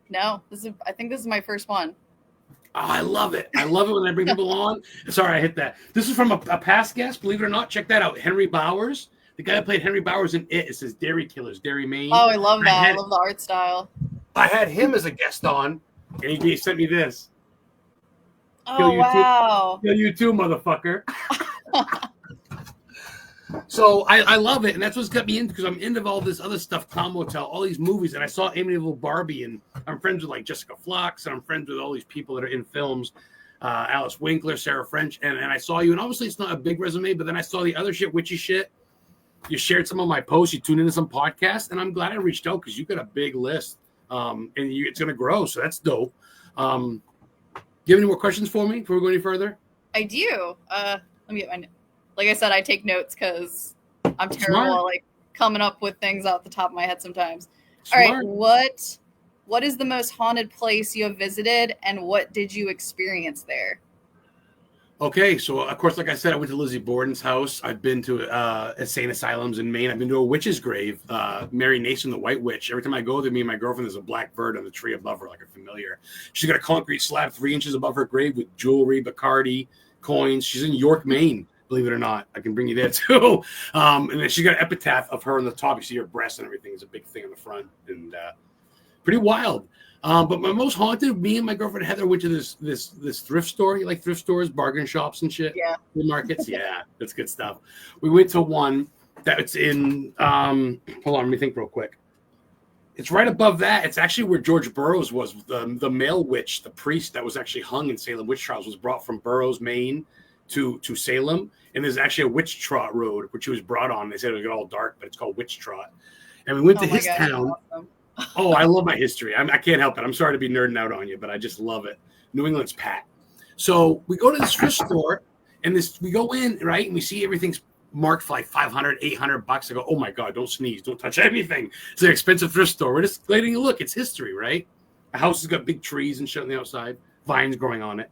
C: No, I think this is my first one.
A: Oh, I love it. I love it when I bring people on. Sorry, I hit that. This is from a past guest. Believe it or not, check that out. Henry Bowers. The guy that played Henry Bowers in It. It says Dairy Killers, Dairy Maine.
C: Oh, I love that. I love the art style.
A: I had him as a guest on, and he sent me this.
C: Oh, wow.
A: Kill you too, motherfucker. So I love it, and that's what's got me in, because I'm into all this other stuff, Tom Motel, all these movies, and I saw Amityville Barbie, and I'm friends with like Jessica Flocks, and I'm friends with all these people that are in films, Alice Winkler, Sarah French, and I saw you, and obviously it's not a big resume, but then I saw the other shit, witchy shit. You shared some of my posts, you tuned into some podcasts, and I'm glad I reached out because you got a big list, and it's going to grow, so that's dope. Do you have any more questions for me before we go any further?
C: I do. Let me get my. Like I said, I take notes because I'm terrible at like coming up with things off the top of my head sometimes. Smart. All right, what is the most haunted place you have visited, and what did you experience there?
A: Okay, so of course, like I said, I went to Lizzie Borden's house. I've been to insane asylums in Maine. I've been to a witch's grave, Mary Nason, the White Witch. Every time I go there, me and my girlfriend, there's a black bird on the tree above her, like a familiar. She's got a concrete slab 3 inches above her grave with jewelry, Bacardi, coins. She's in York, Maine. Believe it or not, I can bring you there too. And then she got an epitaph of her on the top. You see her breast and everything is a big thing on the front, and pretty wild. But my most haunted, me and my girlfriend Heather went to this thrift store. You like thrift stores, bargain shops and shit?
C: Yeah.
A: Flea markets? Yeah, that's good stuff. We went to one that's in, hold on, let me think real quick. It's right above that. It's actually where George Burroughs was. The male witch, the priest that was actually hung in Salem witch trials, was brought from Burroughs, Maine to Salem. And there's actually a witch trot road, which he was brought on. They said it would get all dark, but it's called Witch Trot. And we went to his town.
C: Awesome.
A: Oh, I love my history. I can't help it. I'm sorry to be nerding out on you, but I just love it. New England's packed. So we go to this thrift store, and we go in, right, and we see everything's marked for like $500, $800. I go, oh my God, don't sneeze, don't touch anything. It's an expensive thrift store. We're just letting you look. It's history, right? The house has got big trees and shit on the outside, vines growing on it.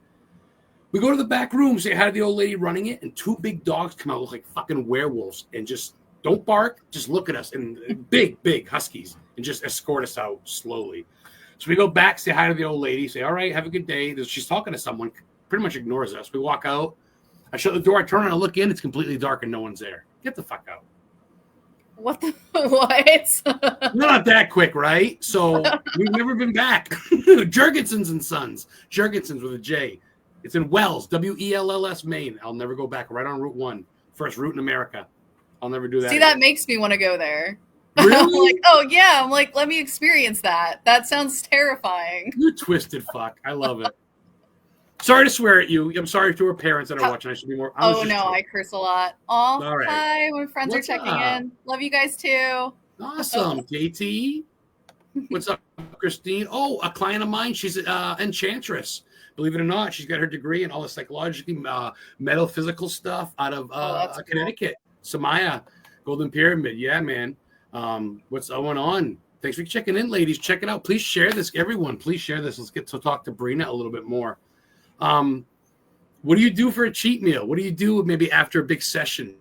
A: We go to the back room, say hi to the old lady running it, and 2 big dogs come out, look like fucking werewolves, and just don't bark, just look at us, and big huskies, and just escort us out slowly. So we go back, say hi to the old lady, say, all right, have a good day. She's talking to someone, pretty much ignores us. We walk out. I shut the door, I turn around, I look in, it's completely dark and no one's there. Get the fuck out.
C: What?
A: Not that quick, right? So we've never been back. Jurgensen's and Sons. Jurgensen's with a J. It's in Wells, Wells, Maine. I'll never go back. Right on Route 1. First route in America. I'll never do that.
C: See, that makes me want to go there. I'm
A: Really?
C: like, oh yeah. I'm like, let me experience that. That sounds terrifying.
A: You twisted fuck. I love it. Sorry to swear at you. I'm sorry to our parents that are
C: How-
A: watching. I should be more.
C: Oh no, I curse a lot. Oh,
A: All right.
C: hi, my friends
A: What's
C: are checking
A: up?
C: in. Love you guys too.
A: Awesome, JT. What's up, Christine? Oh, a client of mine. She's an enchantress. Believe it or not, she's got her degree in all the psychologically metaphysical stuff out of
C: That's cool.
A: Connecticut. Samaya, Golden Pyramid. Yeah, man. What's going on? Thanks for checking in, ladies. Check it out. Please share this, everyone. Please share this. Let's get to talk to BREENA a little bit more. What do you do for a cheat meal? What do you do maybe after a big session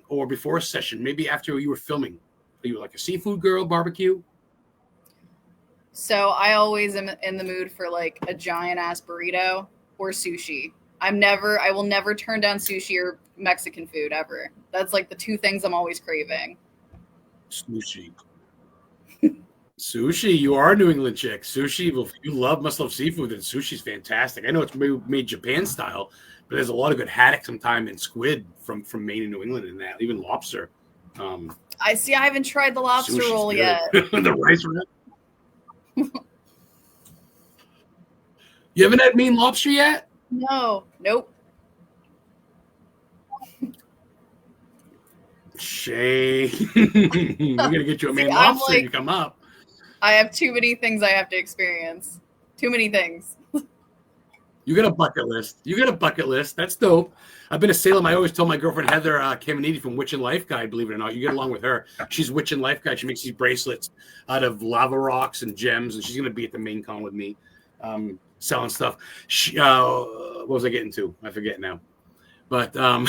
A: or before a session? Maybe after you were filming. Are you like a seafood girl, barbecue?
C: So I always am in the mood for like a giant ass burrito or sushi. I will never turn down sushi or Mexican food ever. That's like the two things I'm always craving.
A: Sushi. Sushi, you are a New England chick. Sushi, well, you must love seafood, then sushi's fantastic. I know it's made Japan style, but there's a lot of good haddock sometimes and squid from Maine and New England in that, even lobster.
C: I haven't tried the lobster roll
A: good.
C: yet.
A: The rice wrap. You haven't had Maine lobster yet?
C: No, nope.
A: Shame. We're gonna get you a Maine lobster when you come up.
C: I have too many things I have to experience. Too many things.
A: You got a bucket list. That's dope. I've been to Salem. I always tell my girlfriend Heather Caminiti from Witch and Life Guide, believe it or not. You get along with her. She's Witch and Life Guide. She makes these bracelets out of lava rocks and gems, and she's going to be at the main con with me selling stuff. What was I getting to? I forget now. But, oh,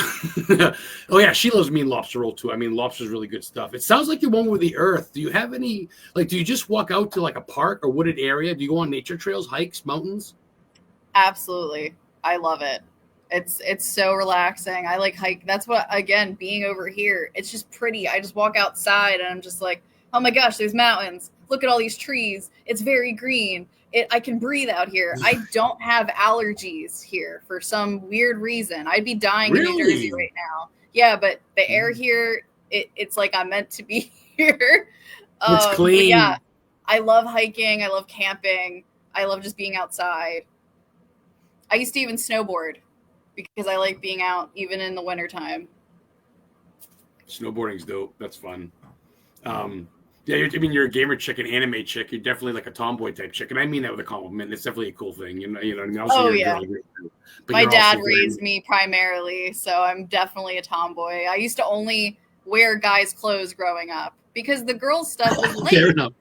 A: yeah, she loves Maine lobster roll, too. I mean, lobster's really good stuff. It sounds like you're one with the earth. Do you have any, like, do you just walk out to, like, a park or wooded area? Do you go on nature trails, hikes, mountains?
C: Absolutely. I love it. It's so relaxing. I like hike. That's what, again, being over here, it's just pretty. I just walk outside and I'm just like, oh my gosh, there's mountains. Look at all these trees. It's very green. I can breathe out here. I don't have allergies here for some weird reason. I'd be dying in New Jersey right now. Yeah, but the air here, it's like I'm meant to be here.
A: It's clean.
C: Yeah, I love hiking. I love camping. I love just being outside. I used to even snowboard because I like being out even in the wintertime.
A: Snowboarding's dope. That's fun. Yeah, you're a gamer chick, an anime chick. You're definitely like a tomboy type chick, and I mean that with a compliment. It's definitely a cool thing, you know what I mean? Also,
C: oh
A: you're
C: yeah.
A: a girl, but
C: my dad raised me primarily, so I'm definitely a tomboy. I used to only wear guys' clothes growing up because the girls' stuff was lame.
A: Fair enough.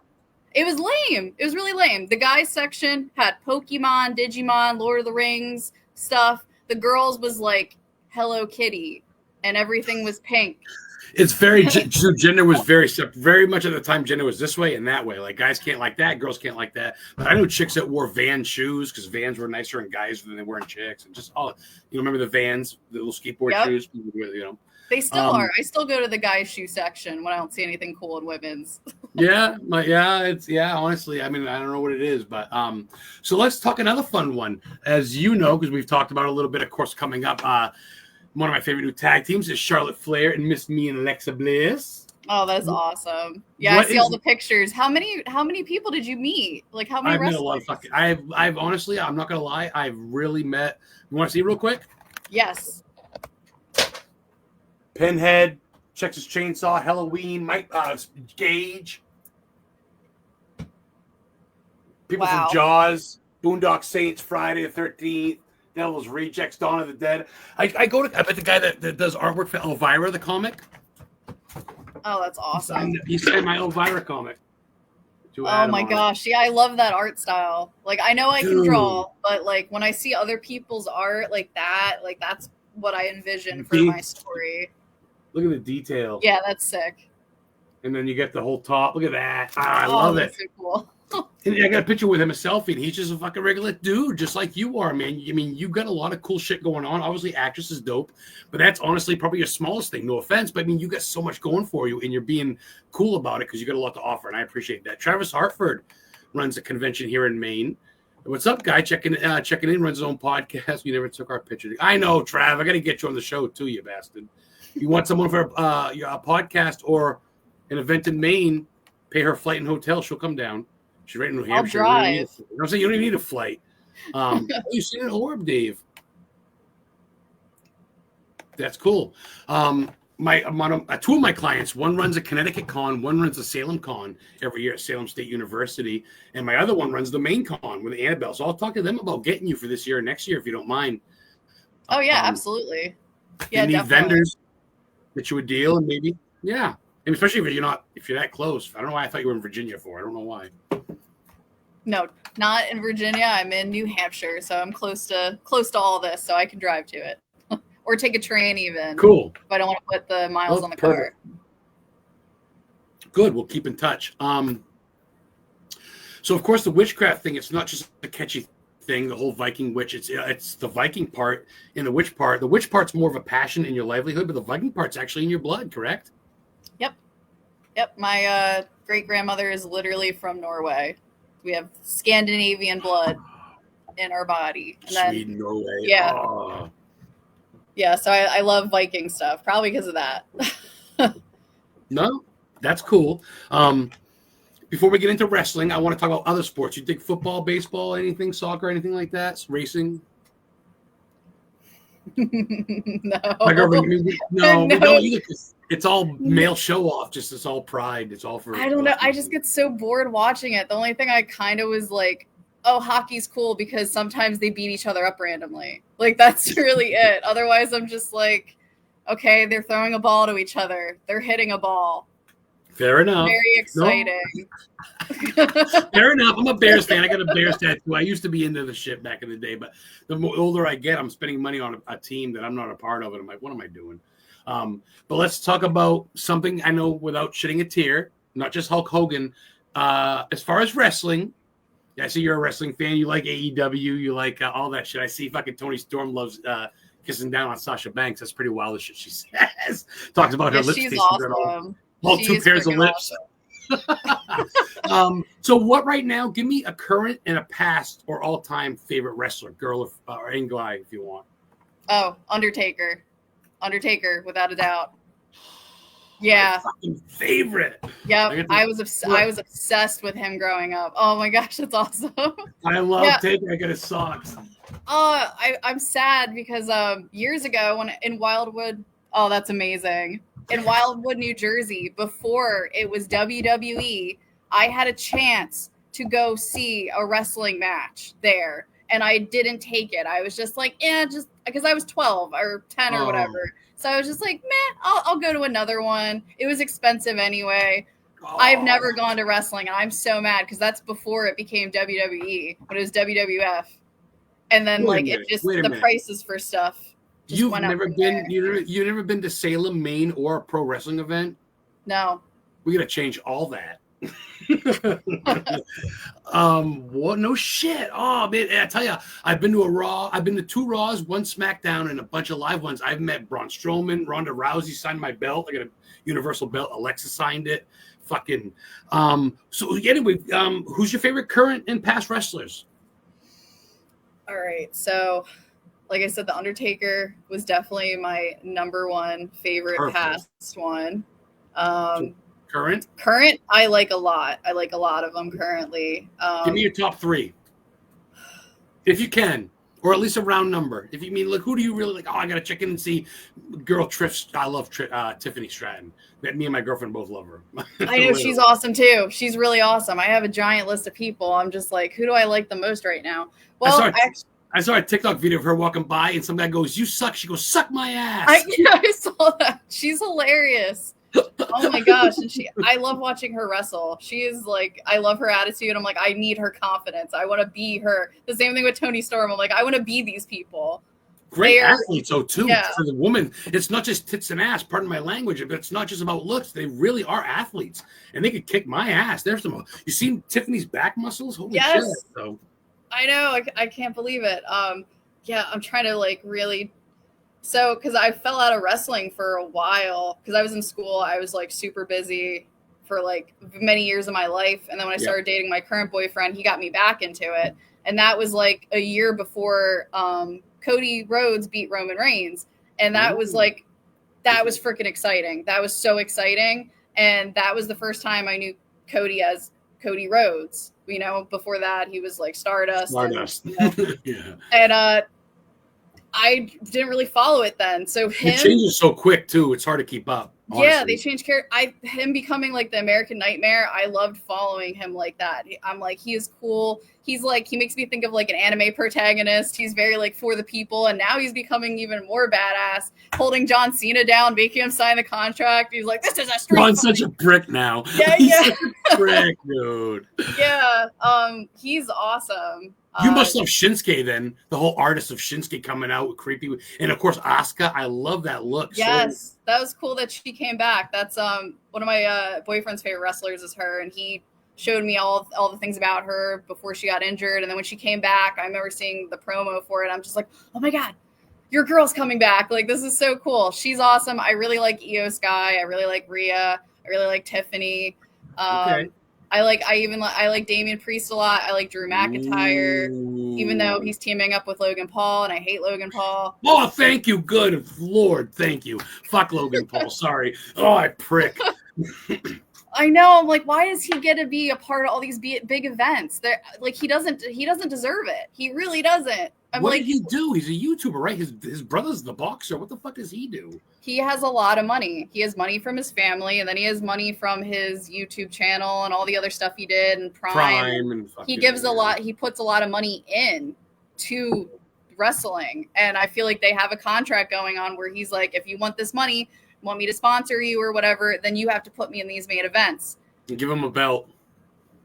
C: It was lame. It was really lame. The guys section had Pokemon, Digimon, Lord of the Rings stuff. The girls was like Hello Kitty, and everything was pink.
A: It's very gender was very much at the time. Gender was this way and that way. Like guys can't like that, girls can't like that. But I know chicks that wore Van shoes because Vans were nicer in guys than they were in chicks. And just remember the Vans, the little skateboard shoes. You know,
C: they still are. I still go to the guys' shoe section when I don't see anything cool in women's.
A: Honestly, I mean, I don't know what it is, but so let's talk another fun one. As you know, because we've talked about it a little bit, of course, coming up. One of my favorite new tag teams is Charlotte Flair and Miss Me and Alexa Bliss.
C: Oh, that's awesome! Yeah, I see all the pictures. How many people did you meet? Like how many?
A: I've met a lot of fucking. I've honestly, I'm not gonna lie, I've really met. You want to see real quick?
C: Yes.
A: Pinhead, Texas Chainsaw, Halloween, Mike Gage. People from Jaws, Boondock Saints, Friday the 13th. Devil's Rejects, Dawn of the Dead. I bet the guy that does artwork for Elvira, the comic.
C: Oh, that's awesome.
A: He signed my Elvira comic.
C: Oh my gosh. Yeah, I love that art style. Like, I know I can draw, but like when I see other people's art like that, like that's what I envision for my story.
A: Look at the detail.
C: Yeah, that's sick.
A: And then you get the whole top. Look at that. I love it.
C: So cool.
A: And I got a picture with him, a selfie, and he's just a fucking regular dude, just like you are, man. I mean, you've got a lot of cool shit going on. Obviously, actress is dope, but that's honestly probably your smallest thing. No offense, but I mean, you got so much going for you, and you're being cool about it because you got a lot to offer, and I appreciate that. Travis Hartford runs a convention here in Maine. What's up, guy? Checking in, runs his own podcast. We never took our picture. I know, Trav. I got to get you on the show too, you bastard. You want someone for your podcast or an event in Maine, pay her flight and hotel, she'll come down. She's right in New Hampshire.
C: drive.
A: I'm saying you don't even need a flight. You've seen an orb, Dave. That's cool. Two of my clients, one runs a Connecticut con, one runs a Salem con every year at Salem State University, and my other one runs the Maine con with Annabelle. So I'll talk to them about getting you for this year and next year if you don't mind.
C: Oh yeah, absolutely. Yeah,
A: you need
C: definitely.
A: vendors that you would deal, and maybe and especially if you're that close. I don't know why I thought you were in Virginia for. I don't know why.
C: No, not in Virginia. I'm in New Hampshire, so I'm close to all this, so I can drive to it. Or take a train even.
A: Cool.
C: If I don't want to put the miles on the car.
A: Good. We'll keep in touch. So of course the witchcraft thing, it's not just a catchy thing, the whole Viking witch. It's the Viking part and the witch part. The witch part's more of a passion in your livelihood, but the Viking part's actually in your blood, correct?
C: Yep. My great grandmother is literally from Norway. We have Scandinavian blood in our body. And
A: Sweden, Norway.
C: Yeah.
A: Oh.
C: Yeah, so I love Viking stuff, probably because of that.
A: No, that's cool. Before we get into wrestling, I want to talk about other sports. You think football, baseball, anything, soccer, anything like that? Racing?
C: No.
A: My girlfriend, no. We don't either. It's all male show off. Just it's all pride. It's all for.
C: I don't know. I just get so bored watching it. The only thing I kind of was like, oh, hockey's cool because sometimes they beat each other up randomly. Like, that's really it. Otherwise, I'm just like, okay, they're throwing a ball to each other. They're hitting a ball.
A: Fair enough.
C: Very exciting.
A: No. Fair enough. I'm a Bears fan. I got a Bears tattoo. I used to be into the shit back in the day, but the older I get, I'm spending money on a team that I'm not a part of, and I'm like, what am I doing? But let's talk about something I know without shedding a tear, not just Hulk Hogan. As far as wrestling, I see you're a wrestling fan. You like AEW. You like all that shit. I see fucking Tony Storm loves kissing down on Sasha Banks. That's pretty wild, the shit she says. Talks about her lips.
C: She's
A: tasting
C: awesome.
A: all two pairs of lips.
C: Awesome.
A: So what right now? Give me a current and a past or all-time favorite wrestler, girl or any guy, if you want.
C: Oh, Undertaker. Undertaker, without a doubt. Yeah.
A: My fucking favorite.
C: Yep. I was obsessed with him growing up. Oh my gosh, that's awesome.
A: I love Taker. I got his socks.
C: I'm sad because years ago when in Wildwood, oh, that's amazing. In Wildwood, New Jersey, before it was WWE, I had a chance to go see a wrestling match there, and I didn't take it. I was just like, just because I was 12 or 10 or whatever. So I was just like, I'll go to another one. It was expensive anyway. I've never gone to wrestling, and I'm so mad because that's before it became WWE, when it was WWF. And then the prices for stuff.
A: You've never been to Salem, Maine, or a pro wrestling event?
C: No.
A: We got to change all that. What? No shit. Oh man, I tell you, I've been to a Raw. I've been to 2 Raws, 1 SmackDown, and a bunch of live ones. I've met Braun Strowman, Ronda Rousey signed my belt. I got a Universal belt. Alexa signed it. Fucking. So anyway, who's your favorite current and past wrestlers?
C: All right, so like I said, The Undertaker was definitely my number one favorite past one.
A: Current,
C: I like a lot. I like a lot of them currently.
A: Give me your top 3, if you can, or at least a round number. If you mean, look, who do you really like? Oh, I gotta check in and see. Girl, I love Tiffany Stratton. Me and my girlfriend both love her.
C: I know she's awesome too. She's really awesome. I have a giant list of people. I'm just like, who do I like the most right now? Well,
A: I saw a TikTok video of her walking by, and some guy goes, "You suck." She goes, "Suck my ass."
C: I saw that. She's hilarious. Oh my gosh. And I love watching her wrestle. She is like, I love her attitude. I'm like, I need her confidence. I want to be her. The same thing with Tony Storm. I'm like, I want to be these people.
A: Great athletes, though, too. Yeah. For the woman, it's not just tits and ass, pardon my language, but it's not just about looks. They really are athletes, and they could kick my ass. There's some. You seen Tiffany's back muscles? Holy shit. So.
C: I know. I can't believe it. Yeah, I'm trying to like really. So, because I fell out of wrestling for a while, because I was in school, I was like super busy for like many years of my life. And then when I started dating my current boyfriend, he got me back into it. And that was like a year before Cody Rhodes beat Roman Reigns. And that was like, that was freaking exciting. That was so exciting. And that was the first time I knew Cody as Cody Rhodes. You know, before that he was like Stardust.
A: Stardust.
C: And,
A: Yeah.
C: And I didn't really follow it then. So him,
A: it changes so quick too. It's hard to keep up. Honestly.
C: Yeah, they changed character. Him becoming like the American Nightmare. I loved following him like that. I'm like, he is cool. He's like, he makes me think of like an anime protagonist. He's very like for the people, and now he's becoming even more badass, holding John Cena down, making him sign the contract. He's like, this is a street.
A: John's such a prick now.
C: Yeah,
A: He's
C: yeah.
A: such a prick, dude.
C: Yeah, he's awesome.
A: You must love Shinsuke then. The whole artist of Shinsuke coming out with creepy, and of course Asuka. I love that look.
C: Yes, that was cool that she came back. That's one of my boyfriend's favorite wrestlers is her, and he showed me all the things about her before she got injured. And then when she came back, I remember seeing the promo for it. I'm just like, oh my god, your girl's coming back! Like this is so cool. She's awesome. I really like Io Sky. I really like Rhea. I really like Tiffany.
A: Okay.
C: I like Damian Priest a lot. I like Drew McIntyre, even though he's teaming up with Logan Paul, and I hate Logan Paul.
A: Oh, thank you. Good Lord, thank you. Fuck Logan Paul. Sorry. Oh, I prick.
C: I know. I'm like, why does he get to be a part of all these big events? They're, like, he doesn't deserve it. He really doesn't.
A: What did he do? He's a YouTuber, right? His brother's the boxer. What the fuck does he do?
C: He has a lot of money. He has money from his family, and then he has money from his YouTube channel and all the other stuff he did and Prime.
A: And
C: he gives a lot. He puts a lot of money in to wrestling, and I feel like they have a contract going on where he's like, if you want this money, want me to sponsor you or whatever, then you have to put me in these main events.
A: And give him a belt.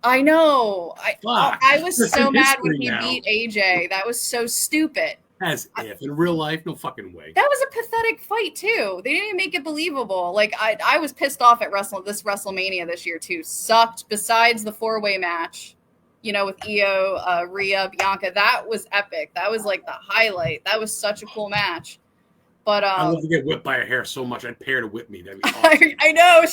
C: I know. I was so mad when he
A: now.
C: beat AJ. That was so stupid.
A: As if in real life, no fucking way.
C: That was a pathetic fight too. They didn't even make it believable. Like I was pissed off at this WrestleMania this year too. Sucked. Besides the 4-way match, you know, with Io, Rhea, Bianca, that was epic. That was like the highlight. That was such a cool match. But
A: I love to get whipped by a hair so much. I'd pay her to whip me. That'd be awesome.
C: I know.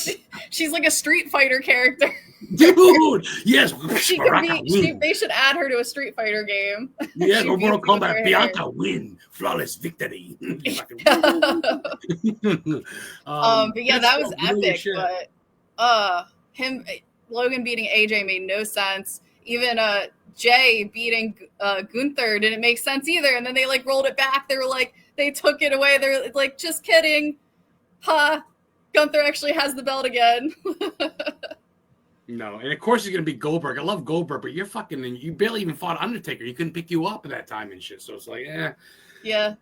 C: She's like a Street Fighter character.
A: Dude, yes.
C: They should add her to a Street Fighter game.
A: Yeah, or Mortal Kombat. Bianca win. Flawless victory.
C: But yeah, that was epic. But Logan beating AJ made no sense. Even Jay beating Gunther didn't make sense either. And then they like rolled it back. They were like, they took it away. They're like, just kidding. Gunther actually has the belt again.
A: No, and of course he's gonna be Goldberg. I love Goldberg, but you barely even fought Undertaker. You couldn't pick you up at that time and shit. So it's like,
C: yeah.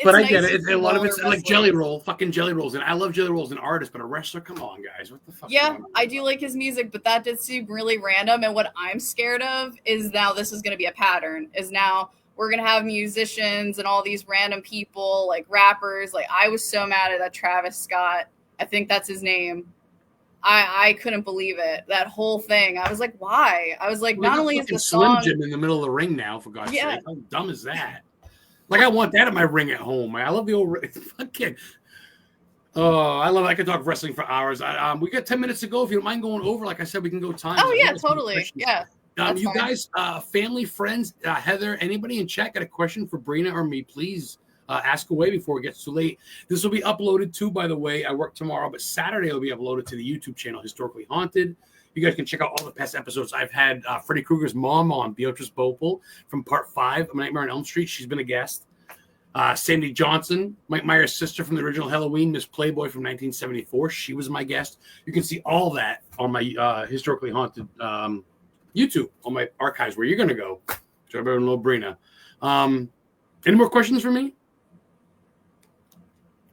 A: But I get it. A lot of it's like jelly fucking jelly rolls, and I love jelly rolls and artists, but a wrestler, come on, guys, what the fuck?
C: Yeah, I do like his music, but that did seem really random. And what I'm scared of is now this is going to be a pattern. Is now we're going to have musicians and all these random people, like rappers. Like I was so mad at that Travis Scott. I think that's his name. I couldn't believe it. That whole thing. I was like, why? I was like, not only is the song
A: Slim Jim in the middle of the ring now, for God's sake, how dumb is that? Like I want that in my ring at home. I love the old fucking. Oh, I love it. I could talk wrestling for hours. We got 10 minutes to go. If you don't mind going over, like I said, we can go time.
C: Oh yeah, totally. Yeah.
A: You guys, family, friends, Heather, anybody in chat got a question for Breena or me? Please ask away before it gets too late. This will be uploaded too, by the way. I work tomorrow, but Saturday will be uploaded to the YouTube channel, Historically Haunted. You guys can check out all the past episodes. I've had Freddy Krueger's mom on, Beatrice Bopel, from part 5 of Nightmare on Elm Street. She's been a guest. Sandy Johnson, Mike Myers' sister from the original Halloween, Miss Playboy from 1974. She was my guest. You can see all that on my Historically Haunted YouTube, on my archives, where you're going to go. So everyone know Breena. Any more questions for me?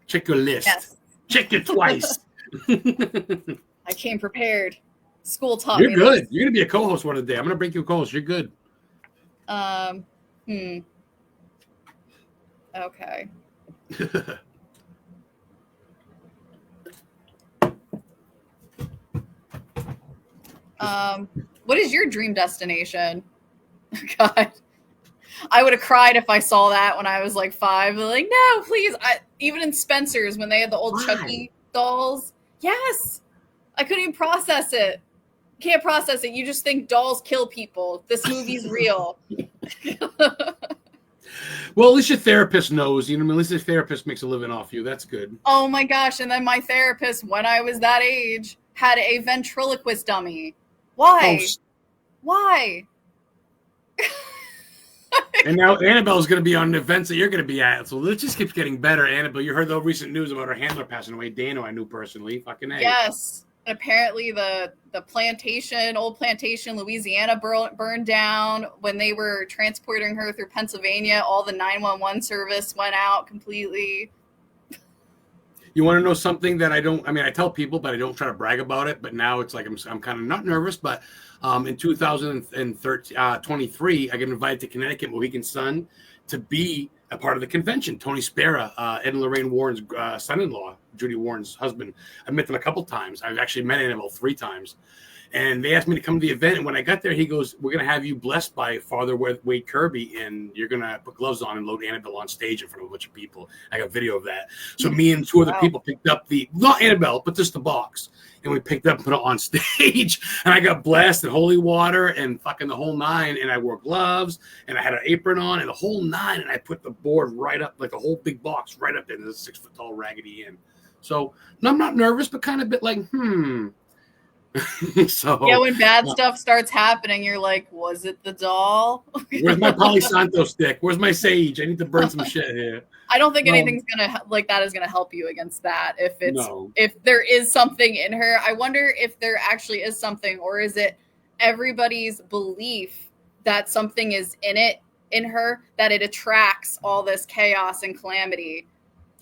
A: Check your list.
C: Yes.
A: Check it twice.
C: I came prepared. School taught
A: me.
C: You're
A: good. You're gonna be a co-host one day. I'm gonna bring you a co-host. You're good.
C: Okay. What is your dream destination? God, I would have cried if I saw that when I was like 5. Like, no, please. Even in Spencer's when they had the old Chucky dolls. Yes, I couldn't even process it. Can't process it. You just think dolls kill people. This movie's real.
A: Well, at least your therapist knows. You know, at least your therapist makes a living off you. That's good.
C: Oh my gosh! And then my therapist, when I was that age, had a ventriloquist dummy. Why?
A: Oh,
C: Why?
A: and now Annabelle's going to be on events that you're going to be at. So it just keeps getting better. Annabelle, you heard the recent news about her handler passing away. Dano, I knew personally. Fucking A.
C: Yes. Apparently the old plantation, Louisiana burned down when they were transporting her through Pennsylvania. All the 911 service went out completely.
A: You want to know something that I tell people, but I don't try to brag about it. But now it's like I'm kind of not nervous, but in 2023, I got invited to Connecticut, Mohegan Sun, to be a part of the convention. Tony Spera, Ed and Lorraine Warren's son-in-law, Judy Warren's husband. I've met them a couple times. I've actually met Annabelle 3 times. And they asked me to come to the event. And when I got there, he goes, we're going to have you blessed by Father Wade Kirby, and you're going to put gloves on and load Annabelle on stage in front of a bunch of people. I got video of that. So me and 2 other people picked up not Annabelle, but just the box. And we picked up and put it on stage. And I got blessed and holy water and fucking the whole 9. And I wore gloves and I had an apron on and the whole 9. And I put the board right up, like a whole big box right up there. There's a 6-foot tall Raggedy Inn. So I'm not nervous, but kind of a bit like, So
C: yeah, when bad stuff starts happening, you're like, was it the doll?
A: Where's my Palo Santo stick? Where's my sage? I need to burn some shit here.
C: I don't think anything's gonna like that is gonna help you against that. If there is something in her, I wonder if there actually is something, or is it everybody's belief that something is in her, that it attracts all this chaos and calamity.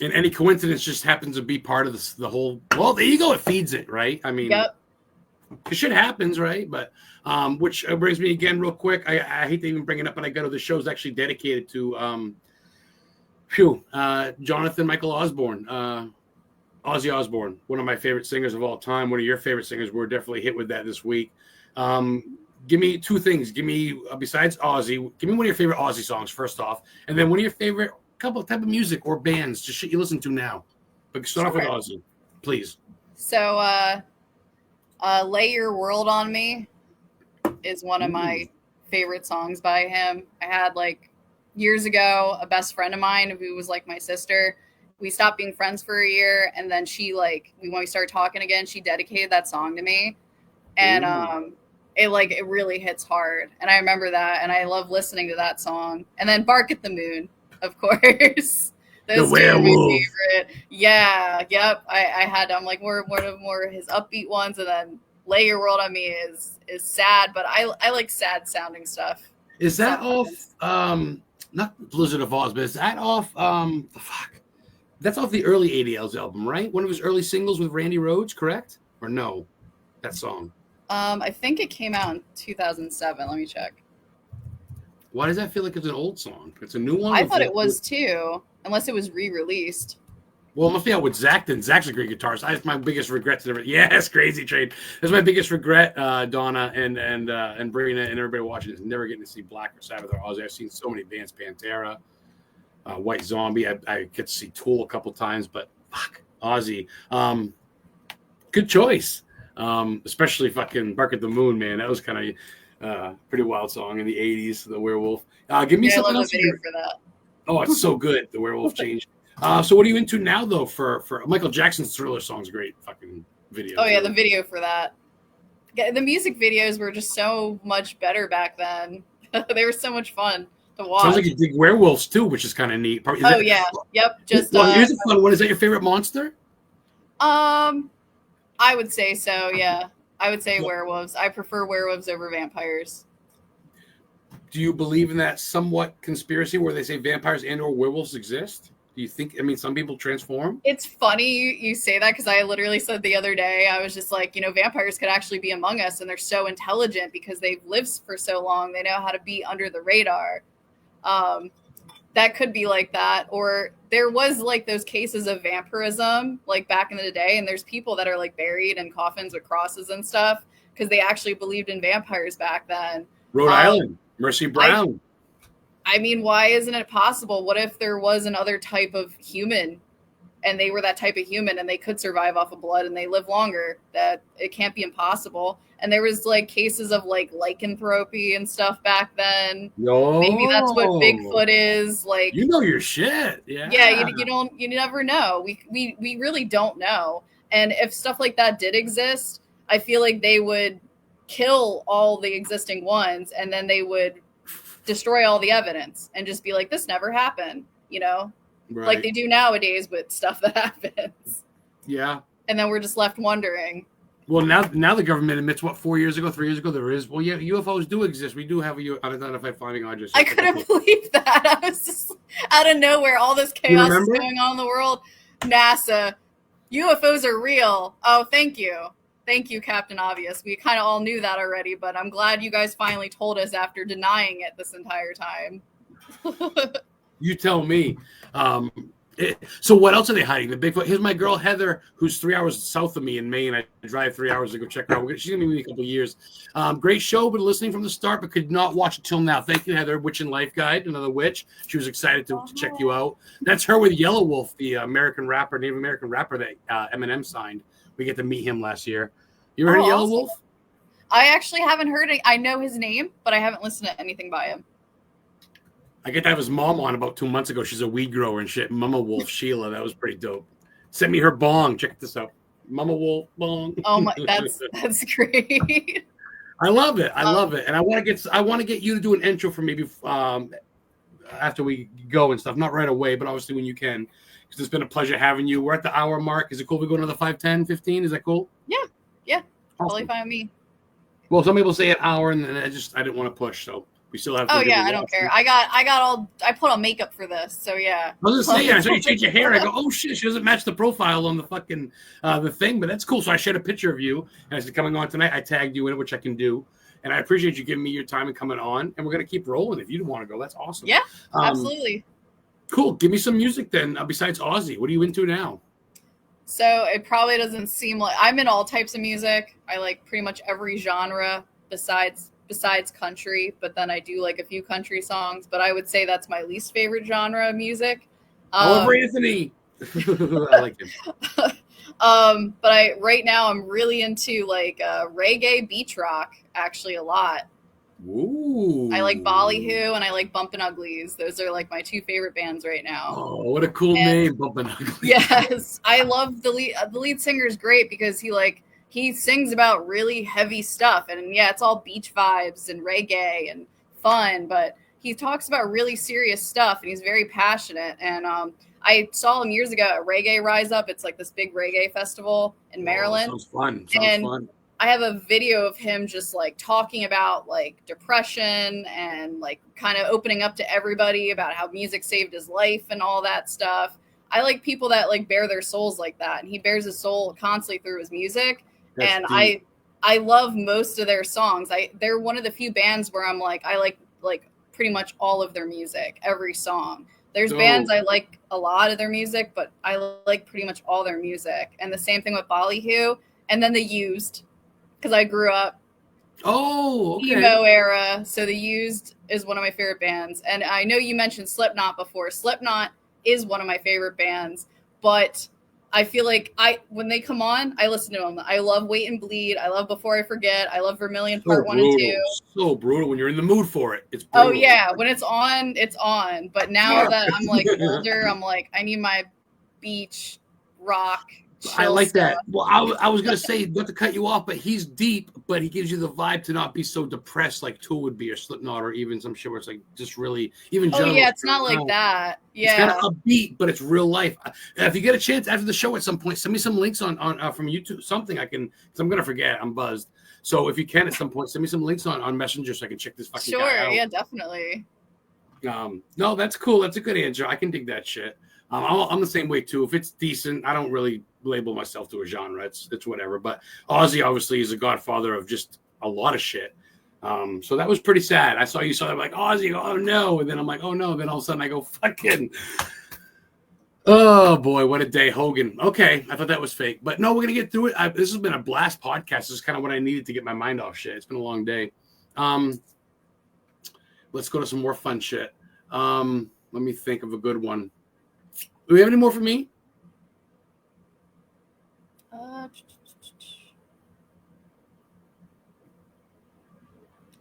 A: And any coincidence just happens to be part of the whole. Well, the ego, it feeds it, right? I mean,
C: yep.
A: Shit happens, right? But which brings me again real quick. I hate to even bring it up, but I go to the show's actually dedicated to Jonathan Michael Osborne, Ozzy Osbourne, one of my favorite singers of all time. One of your favorite singers. We're definitely hit with that this week. Give me 2 things. Give me besides Ozzy, give me one of your favorite Ozzy songs first off, and then one of your favorite couple type of music or bands, just shit you listen to now. But start off with Ozzy, please.
C: So, Lay Your World on Me is one of my favorite songs by him. I had years ago a best friend of mine who was like my sister. We stopped being friends for a year, and then she when we started talking again, she dedicated that song to me, and it really hits hard. And I remember that, and I love listening to that song. And then Bark at the Moon, of course. Those
A: the Werewolf.
C: Favorite. Yeah, yep. I had more his upbeat ones, and then Lay Your World on Me is sad, but I like sad sounding stuff.
A: Is that off not Blizzard of Oz, but is that off that's off the early ADL's album, right? One of his early singles with Randy Rhoads, correct? Or no? That song.
C: I think it came out in 2007. Let me check.
A: Why does that feel like it's an old song? It's a new one?
C: I thought it was too, unless it was re-released.
A: Well, it must be out with Zach then. Zach's a great guitarist. That's my biggest regret to Yes, Crazy Train. That's my biggest regret, Donna and Breena and everybody watching is never getting to see Black or Sabbath or Ozzy. I've seen so many bands, Pantera, White Zombie. I get to see Tool a couple times, but fuck, Ozzy. Good choice. Especially fucking Bark at the Moon, man. That was kind of pretty wild song in the 80s, The Werewolf. Give me something else.
C: Video for that.
A: Oh, it's so good. The Werewolf changed. So what are you into now, though, for Michael Jackson's Thriller song's great fucking video.
C: Oh, yeah, the video for that. The music videos were just so much better back then. They were so much fun to watch.
A: Sounds like you dig werewolves, too, which is kind of neat.
C: Yeah. Yep. Just
A: here's a fun one. Is that your favorite monster?
C: I would say so, yeah. I would say werewolves. I prefer werewolves over vampires.
A: Do you believe in that somewhat conspiracy where they say vampires and or werewolves exist? Do you think, some people transform? It's
C: funny you say that because I literally said the other day, I was just like, vampires could actually be among us, and they're so intelligent because they've lived for so long. They know how to be under the radar. That could be like that. Or there was those cases of vampirism back in the day, and there's people that are buried in coffins with crosses and stuff because they actually believed in vampires back then.
A: Rhode Island, Mercy Brown.
C: Why isn't it possible? What if there was another type of human and they were that type of human and they could survive off of blood and they live longer? That it can't be impossible. And there was cases of lycanthropy and stuff back then.
A: No.
C: Maybe that's what Bigfoot is.
A: You know your shit. Yeah.
C: Yeah, you never know. We really don't know. And if stuff like that did exist, I feel like they would kill all the existing ones, and then they would destroy all the evidence and just be like, this never happened, you know,
A: Right.
C: like they do nowadays with stuff that happens.
A: Yeah.
C: And then we're just left wondering.
A: Well, now the government admits, what, 3 years ago, there is. Well, yeah, UFOs do exist. We do have a unidentified flying object.
C: I couldn't believe that. I was just out of nowhere. All this chaos is going on in the world. NASA, UFOs are real. Oh, thank you. Thank you, Captain Obvious. We kind of all knew that already, but I'm glad you guys finally told us after denying it this entire time.
A: You tell me. So what else are they hiding? The Bigfoot. Here's my girl Heather, who's 3 hours south of me in Maine. I drive 3 hours to go check her out. She's gonna be with me a couple of years. Great show, but listening from the start, but could not watch it till now. Thank you, Heather. Witch and Life Guide, another witch. She was excited to check you out. That's her with Yellow Wolf, the Native American rapper that Eminem signed. We get to meet him last year. You ever heard of Yellow Wolf?
C: I actually haven't heard it. I know his name, but I haven't listened to anything by him.
A: I get to have his mom on about 2 months ago. She's a weed grower and shit. Mama Wolf, Sheila. That was pretty dope. Send me her bong. Check this out. Mama Wolf bong.
C: Oh my, that's great.
A: I love it. I love it. And I want to get you to do an intro for me after we go and stuff. Not right away, but obviously when you can. Because it's been a pleasure having you. We're at the hour mark. Is it cool if we go another 5, 10, 15? Is that cool?
C: Yeah.
A: Awesome.
C: Totally fine with me.
A: Well, some people say an hour, and then I didn't want to push, so we still have.
C: Oh yeah, I don't care. I put on makeup for this, so yeah.
A: I was gonna say, yeah. So you change your hair. I go, oh shit, she doesn't match the profile on the fucking the thing, but that's cool. So I shared a picture of you, and I said, coming on tonight. I tagged you in it, which I can do, and I appreciate you giving me your time and coming on. And we're gonna keep rolling. If you want to go, that's awesome.
C: Yeah, absolutely.
A: Cool. Give me some music then. Besides Aussie, what are you into now?
C: So it probably doesn't seem like I'm in all types of music. I like pretty much every genre besides country, but then I do like a few country songs. But I would say that's my least favorite genre of music.
A: Oliver Anthony. I like him.
C: But right now I'm really into like reggae beach rock actually a lot.
A: Ooh.
C: I like Ballyhoo and I like Bumpin' Uglies. Those are like my two favorite bands right now.
A: Oh, what a cool name, Bumpin' Uglies.
C: Yes, I love the lead singer is great because he sings about really heavy stuff, and yeah, it's all beach vibes and reggae and fun, but he talks about really serious stuff and he's very passionate. And I saw him years ago at Reggae Rise Up. It's like this big reggae festival in Maryland.
A: Sounds fun. Fun.
C: I have a video of him just like talking about like depression and like kind of opening up to everybody about how music saved his life and all that stuff. I like people that like bare their souls like that, and he bears his soul constantly through his music. That's and deep. I love most of their songs. They're one of the few bands where I'm like I like pretty much all of their music, every song. There's bands I like a lot of their music, but I like pretty much all their music. And the same thing with Ballyhoo, and then The Used. Because I grew up emo era, so The Used is one of my favorite bands. And I know you mentioned Slipknot before. Slipknot is one of my favorite bands, but I feel like when they come on, I listen to them. I love Wait and Bleed. I love Before I Forget. I love Vermilion Part 1 and 2.
A: So brutal when you're in the mood for it. It's brutal.
C: Oh yeah, when it's on, it's on. But now that I'm like older, I'm like I need my beach rock.
A: I like that. Well, I was going to say, not to cut you off, but he's deep, but he gives you the vibe to not be so depressed like Tool would be, or Slipknot, or even some shit where it's like just really, even
C: Oh, yeah, it's not like that. Yeah.
A: It's kind of upbeat, but it's real life. If you get a chance after the show at some point, send me some links on from YouTube, something I can, because I'm going to forget. I'm buzzed. So if you can at some point, send me some links on Messenger so I can check this fucking guy out.
C: Sure, yeah, definitely.
A: No, that's cool. That's a good answer. I can dig that shit. I'm the same way too. If it's decent, I don't really label myself to a genre. It's whatever. But Ozzy obviously is a godfather of just a lot of shit. So that was pretty sad. I saw that like Ozzy. Oh no, and then I'm like, oh no. Then all of a sudden I go fucking. Oh boy, what a day, Hogan. Okay, I thought that was fake, but no, we're gonna get through it. This has been a blast podcast. This is kind of what I needed to get my mind off shit. It's been a long day. Let's go to some more fun shit. Let me think of a good one. Do we have any more for me?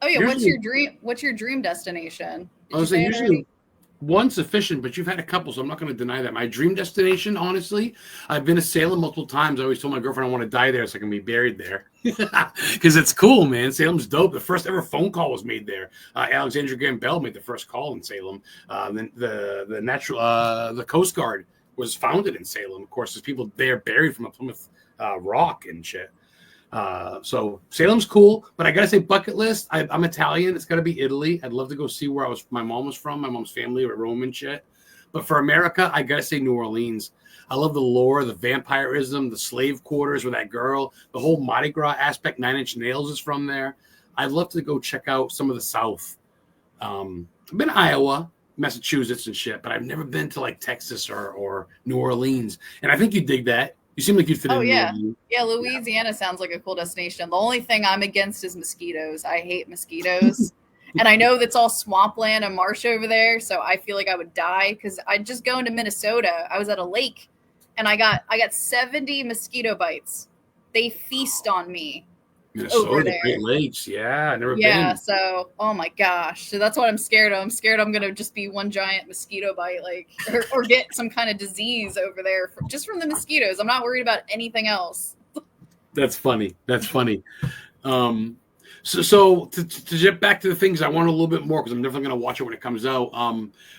C: Oh yeah, what's your dream destination?
A: I was saying usually one sufficient, but you've had a couple, so I'm not going to deny that. My dream destination, honestly, I've been to Salem multiple times. I always told my girlfriend I want to die there so I can be buried there because it's cool, man. Salem's dope. The first ever phone call was made there. Alexandra Graham Bell made the first call in Salem. Then the Coast Guard was founded in Salem. Of course, there's people there buried from a Plymouth Rock and shit. So Salem's cool, but I gotta say bucket list. I'm Italian. It's gotta be Italy. I'd love to go see where my mom was from. My mom's family were Rome and shit. But for America, I gotta say New Orleans. I love the lore, the vampirism, the slave quarters with that girl, the whole Mardi Gras aspect. 9 Inch Nails is from there. I'd love to go check out some of the South. I've been to Iowa, Massachusetts and shit, but I've never been to like Texas or New Orleans. And I think you dig that. You seem like you'd fit in.
C: Yeah. Yeah, Louisiana sounds like a cool destination. The only thing I'm against is mosquitoes. I hate mosquitoes. And I know that's all swampland and marsh over there, so I feel like I would die because I just go into Minnesota. I was at a lake and I got 70 mosquito bites. They feast on me.
A: Minnesota, the Great Lakes. Yeah, I've never been.
C: Yeah, so, oh my gosh. So that's what I'm scared of. I'm scared I'm going to just be one giant mosquito bite, like, or get some kind of disease over there just from the mosquitoes. I'm not worried about anything else.
A: That's funny. So to get back to the things, I want a little bit more because I'm definitely going to watch it when it comes out.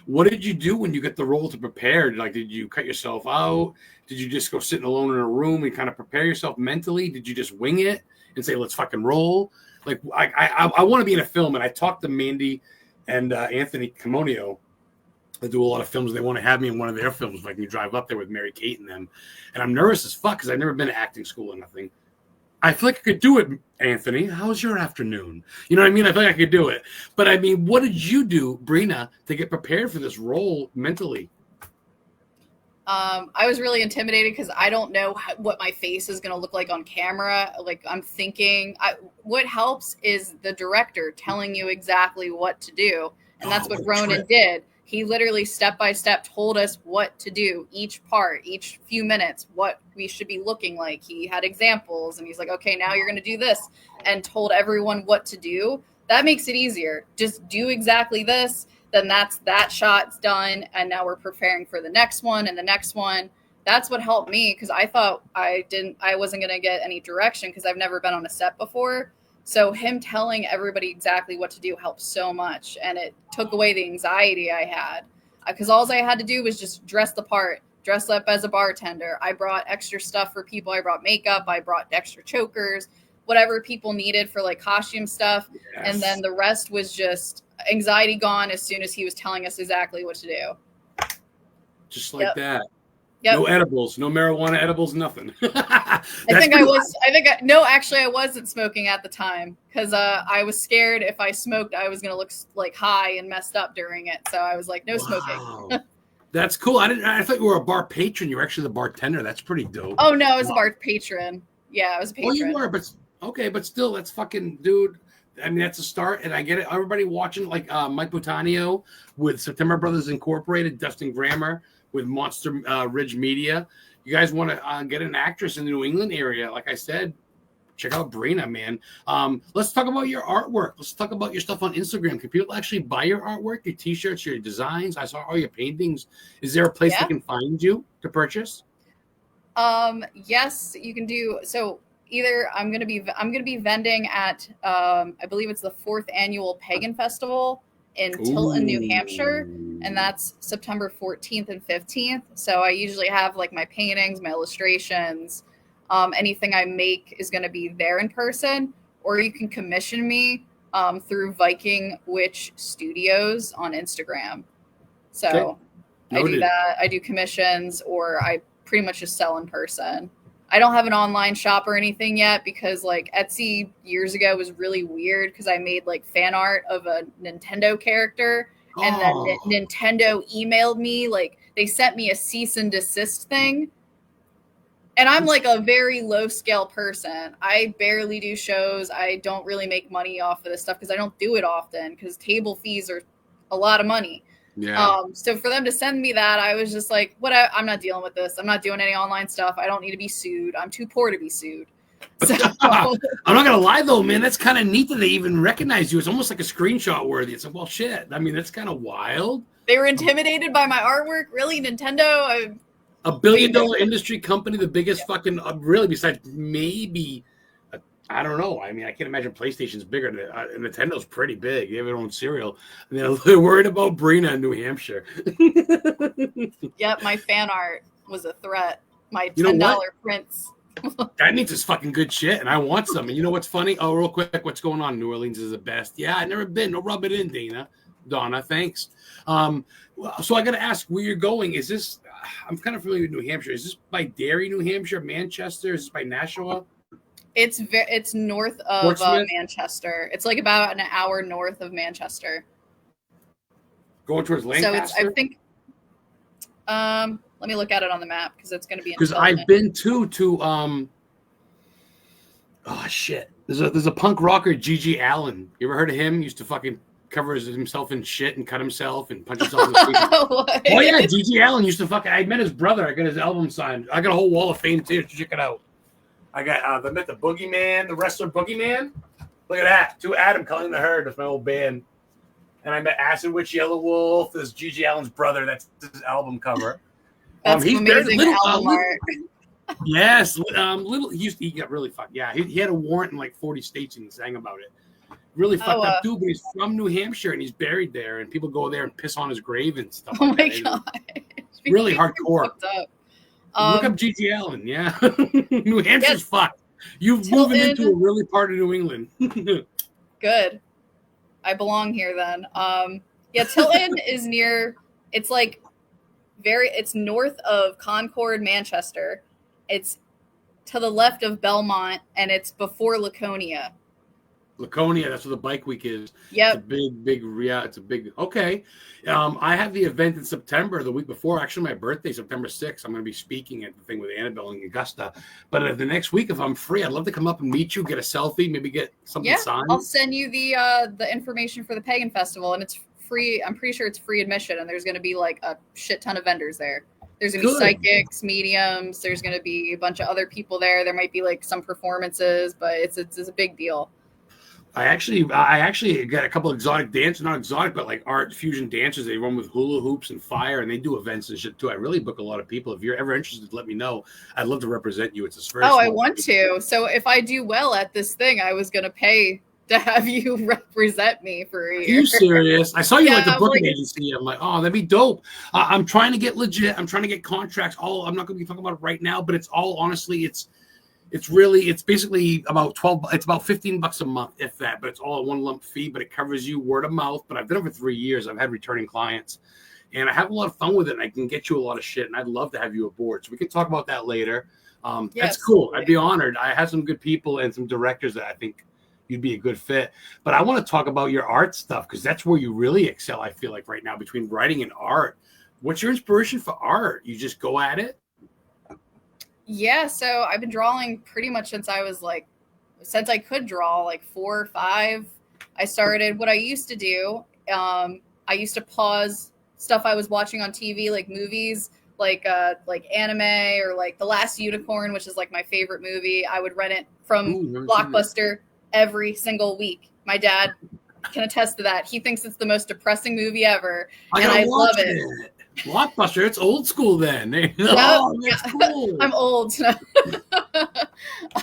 A: What did you do when you get the role to prepare? Like, did you cut yourself out? Did you just go sitting alone in a room and kind of prepare yourself mentally? Did you just wing it and say, let's fucking roll? Like, I want to be in a film, and I talked to Mandy and Anthony Camonio. They do a lot of films. They want to have me in one of their films if I can drive up there with Mary Kate and them. And I'm nervous as fuck because I've never been to acting school or nothing. I feel like I could do it, Anthony. How's your afternoon? You know what I mean? I feel like I could do it. But I mean, what did you do, BREENA, to get prepared for this role mentally?
C: I was really intimidated because I don't know what my face is going to look like on camera. Like, I'm thinking, what helps is the director telling you exactly what to do. And that's what Ronan did. He literally step by step told us what to do, each part, each few minutes, what we should be looking like. He had examples and he's like, okay, now you're going to do this, and told everyone what to do. That makes it easier. Just do exactly this. Then that shot's done. And now we're preparing for the next one and the next one. That's what helped me because I thought I wasn't going to get any direction because I've never been on a set before. So him telling everybody exactly what to do helped so much. And it took away the anxiety I had because all I had to do was just dress the part, dress up as a bartender. I brought extra stuff for people. I brought makeup. I brought extra chokers, whatever people needed for like costume stuff. Yes. And then the rest was just anxiety gone as soon as he was telling us exactly what to do.
A: Just like that.
C: Yep.
A: No edibles, no marijuana edibles, nothing.
C: I wasn't smoking at the time because I was scared if I smoked, I was going to look like high and messed up during it. So I was like, no smoking.
A: That's cool. I thought you were a bar patron. You were actually the bartender. That's pretty dope.
C: Oh, no, I was a bar patron. Yeah, I was a patron.
A: Oh, you were, but okay, but still, that's fucking, dude. I mean, that's a start, and I get it. Everybody watching, like Mike Botanio with September Brothers Incorporated, Dustin Grammer with Monster Ridge Media. You guys want to get an actress in the New England area? Like I said, check out BREENA, man. Let's talk about your artwork. Let's talk about your stuff on Instagram. Can people actually buy your artwork, your T-shirts, your designs? I saw all your paintings. Is there a place they can find you to purchase?
C: Yes, you can do so. Either I'm gonna be vending at I believe it's the 4th annual Pagan Festival in Tilton, New Hampshire, and that's September 14th and 15th. So I usually have like my paintings, my illustrations, anything I make is going to be there in person, or you can commission me through Viking Witch Studios on Instagram. So I do that. I do commissions, or I pretty much just sell in person. I don't have an online shop or anything yet because like Etsy years ago was really weird because I made like fan art of a Nintendo character and then Nintendo emailed me, like they sent me a cease and desist thing. And I'm like a very low scale person. I barely do shows. I don't really make money off of this stuff because I don't do it often because table fees are a lot of money.
A: Yeah.
C: So for them to send me that, I was just like, I'm not dealing with this. I'm not doing any online stuff. I don't need to be sued. I'm too poor to be sued. So
A: I'm not gonna lie though, man. That's kind of neat that they even recognize you. It's almost like a screenshot worthy. It's like, well, shit. I mean, that's kind of wild.
C: They were intimidated by my artwork. Really, Nintendo?
A: $1 billion industry company, the biggest fucking really besides maybe. I don't know. I mean, I can't imagine PlayStation's bigger. Nintendo's pretty big. They have their own cereal. And they're worried about BREENA in New Hampshire.
C: Yep, my fan art was a threat. My $10 prints.
A: That means it's fucking good shit, and I want some. And you know what's funny? Oh, real quick, what's going on? New Orleans is the best. Yeah, I've never been. No, rub it in, Donna. Thanks. So I got to ask where you're going. Is this? I'm kind of familiar with New Hampshire. Is this by Derry, New Hampshire, Manchester? Is this by Nashua?
C: It's north of Manchester. It's like about an hour north of Manchester.
A: Going towards Lancaster.
C: So it's, I think. Let me look at it on the map because it's going to be.
A: Because I've been to oh shit. There's a punk rocker, G.G. Allen. You ever heard of him? He used to fucking cover himself in shit and cut himself and punch himself in the face. Oh yeah, G.G. Allen used to fucking. I met his brother. I got his album signed. I got a whole wall of fame too. Check it out. I got I met the Boogeyman, the wrestler Boogeyman. Look at that. To Adam Culling the Herd with my old band. And I met Acid Witch Yellow Wolf. This is G.G. Allen's brother. That's his album cover.
C: That's he's amazing album art.
A: Yes, he got really fucked. Yeah, he had a warrant in like 40 states and he sang about it. Really fucked up dude, but he's from New Hampshire and he's buried there, and people go there and piss on his grave and stuff.
C: Oh my god,
A: really hardcore. Look up G.G. Allen. Yeah, New Hampshire's fucked. You've moved into a really part of New England.
C: Good, I belong here then. Yeah, Tilton is near. It's like it's north of Concord, Manchester. It's to the left of Belmont, and it's before Laconia.
A: Laconia, that's where the bike week is.
C: Yep.
A: It's a big, yeah, it's a big, okay. I have the event in September, the week before, actually my birthday, September 6th. I'm going to be speaking at the thing with Annabelle and Augusta. But the next week, if I'm free, I'd love to come up and meet you, get a selfie, maybe get something signed.
C: I'll send you the information for the Pagan Festival, and it's free. I'm pretty sure it's free admission, and there's going to be like a shit ton of vendors there. There's going to be psychics, mediums. There's going to be a bunch of other people there. There might be like some performances, but it's a big deal.
A: I actually got a couple of exotic dancers, not exotic, but like art fusion dancers. They run with hula hoops and fire, and they do events and shit too. I really book a lot of people. If you're ever interested, let me know. I'd love to represent you. It's a very
C: I want to. So if I do well at this thing, I was going to pay to have you represent me for a year.
A: Are you serious? I saw you at the booking agency. I'm like, oh, that'd be dope. I'm trying to get legit. I'm trying to get contracts. I'm not going to be talking about it right now, but it's all honestly, it's basically about it's about $15 a month, if that, but it's all a one lump fee, but it covers you word of mouth. But I've done it for 3 years. I've had returning clients and I have a lot of fun with it, and I can get you a lot of shit, and I'd love to have you aboard. So we can talk about that later. That's cool. I'd be honored. I have some good people and some directors that I think you'd be a good fit. But I want to talk about your art stuff, because that's where you really excel, I feel like, right now, between writing and art. What's your inspiration for art? You just go at it?
C: Yeah, so I've been drawing pretty much since I could draw, like 4 or 5. I started, what I used to do, I used to pause stuff I was watching on TV, like movies, like anime, or like The Last Unicorn, which is like my favorite movie. I would rent it from Blockbuster every single week. My dad can attest to that. He thinks it's the most depressing movie ever, and I love it.
A: Blockbuster, it's old school then.
C: That's
A: cool.
C: I'm old.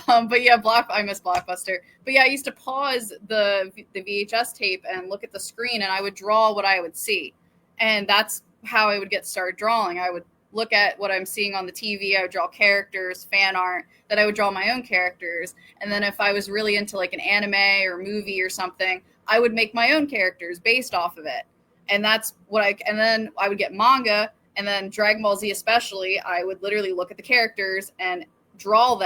C: But yeah, I miss Blockbuster. But yeah, I used to pause the VHS tape and look at the screen, and I would draw what I would see. And that's how I would get started drawing. I would look at what I'm seeing on the TV. I would draw characters, fan art, then I would draw my own characters. And then if I was really into like an anime or movie or something, I would make my own characters based off of it. And that's and then I would get manga, and then Dragon Ball Z especially, I would literally look at the characters and draw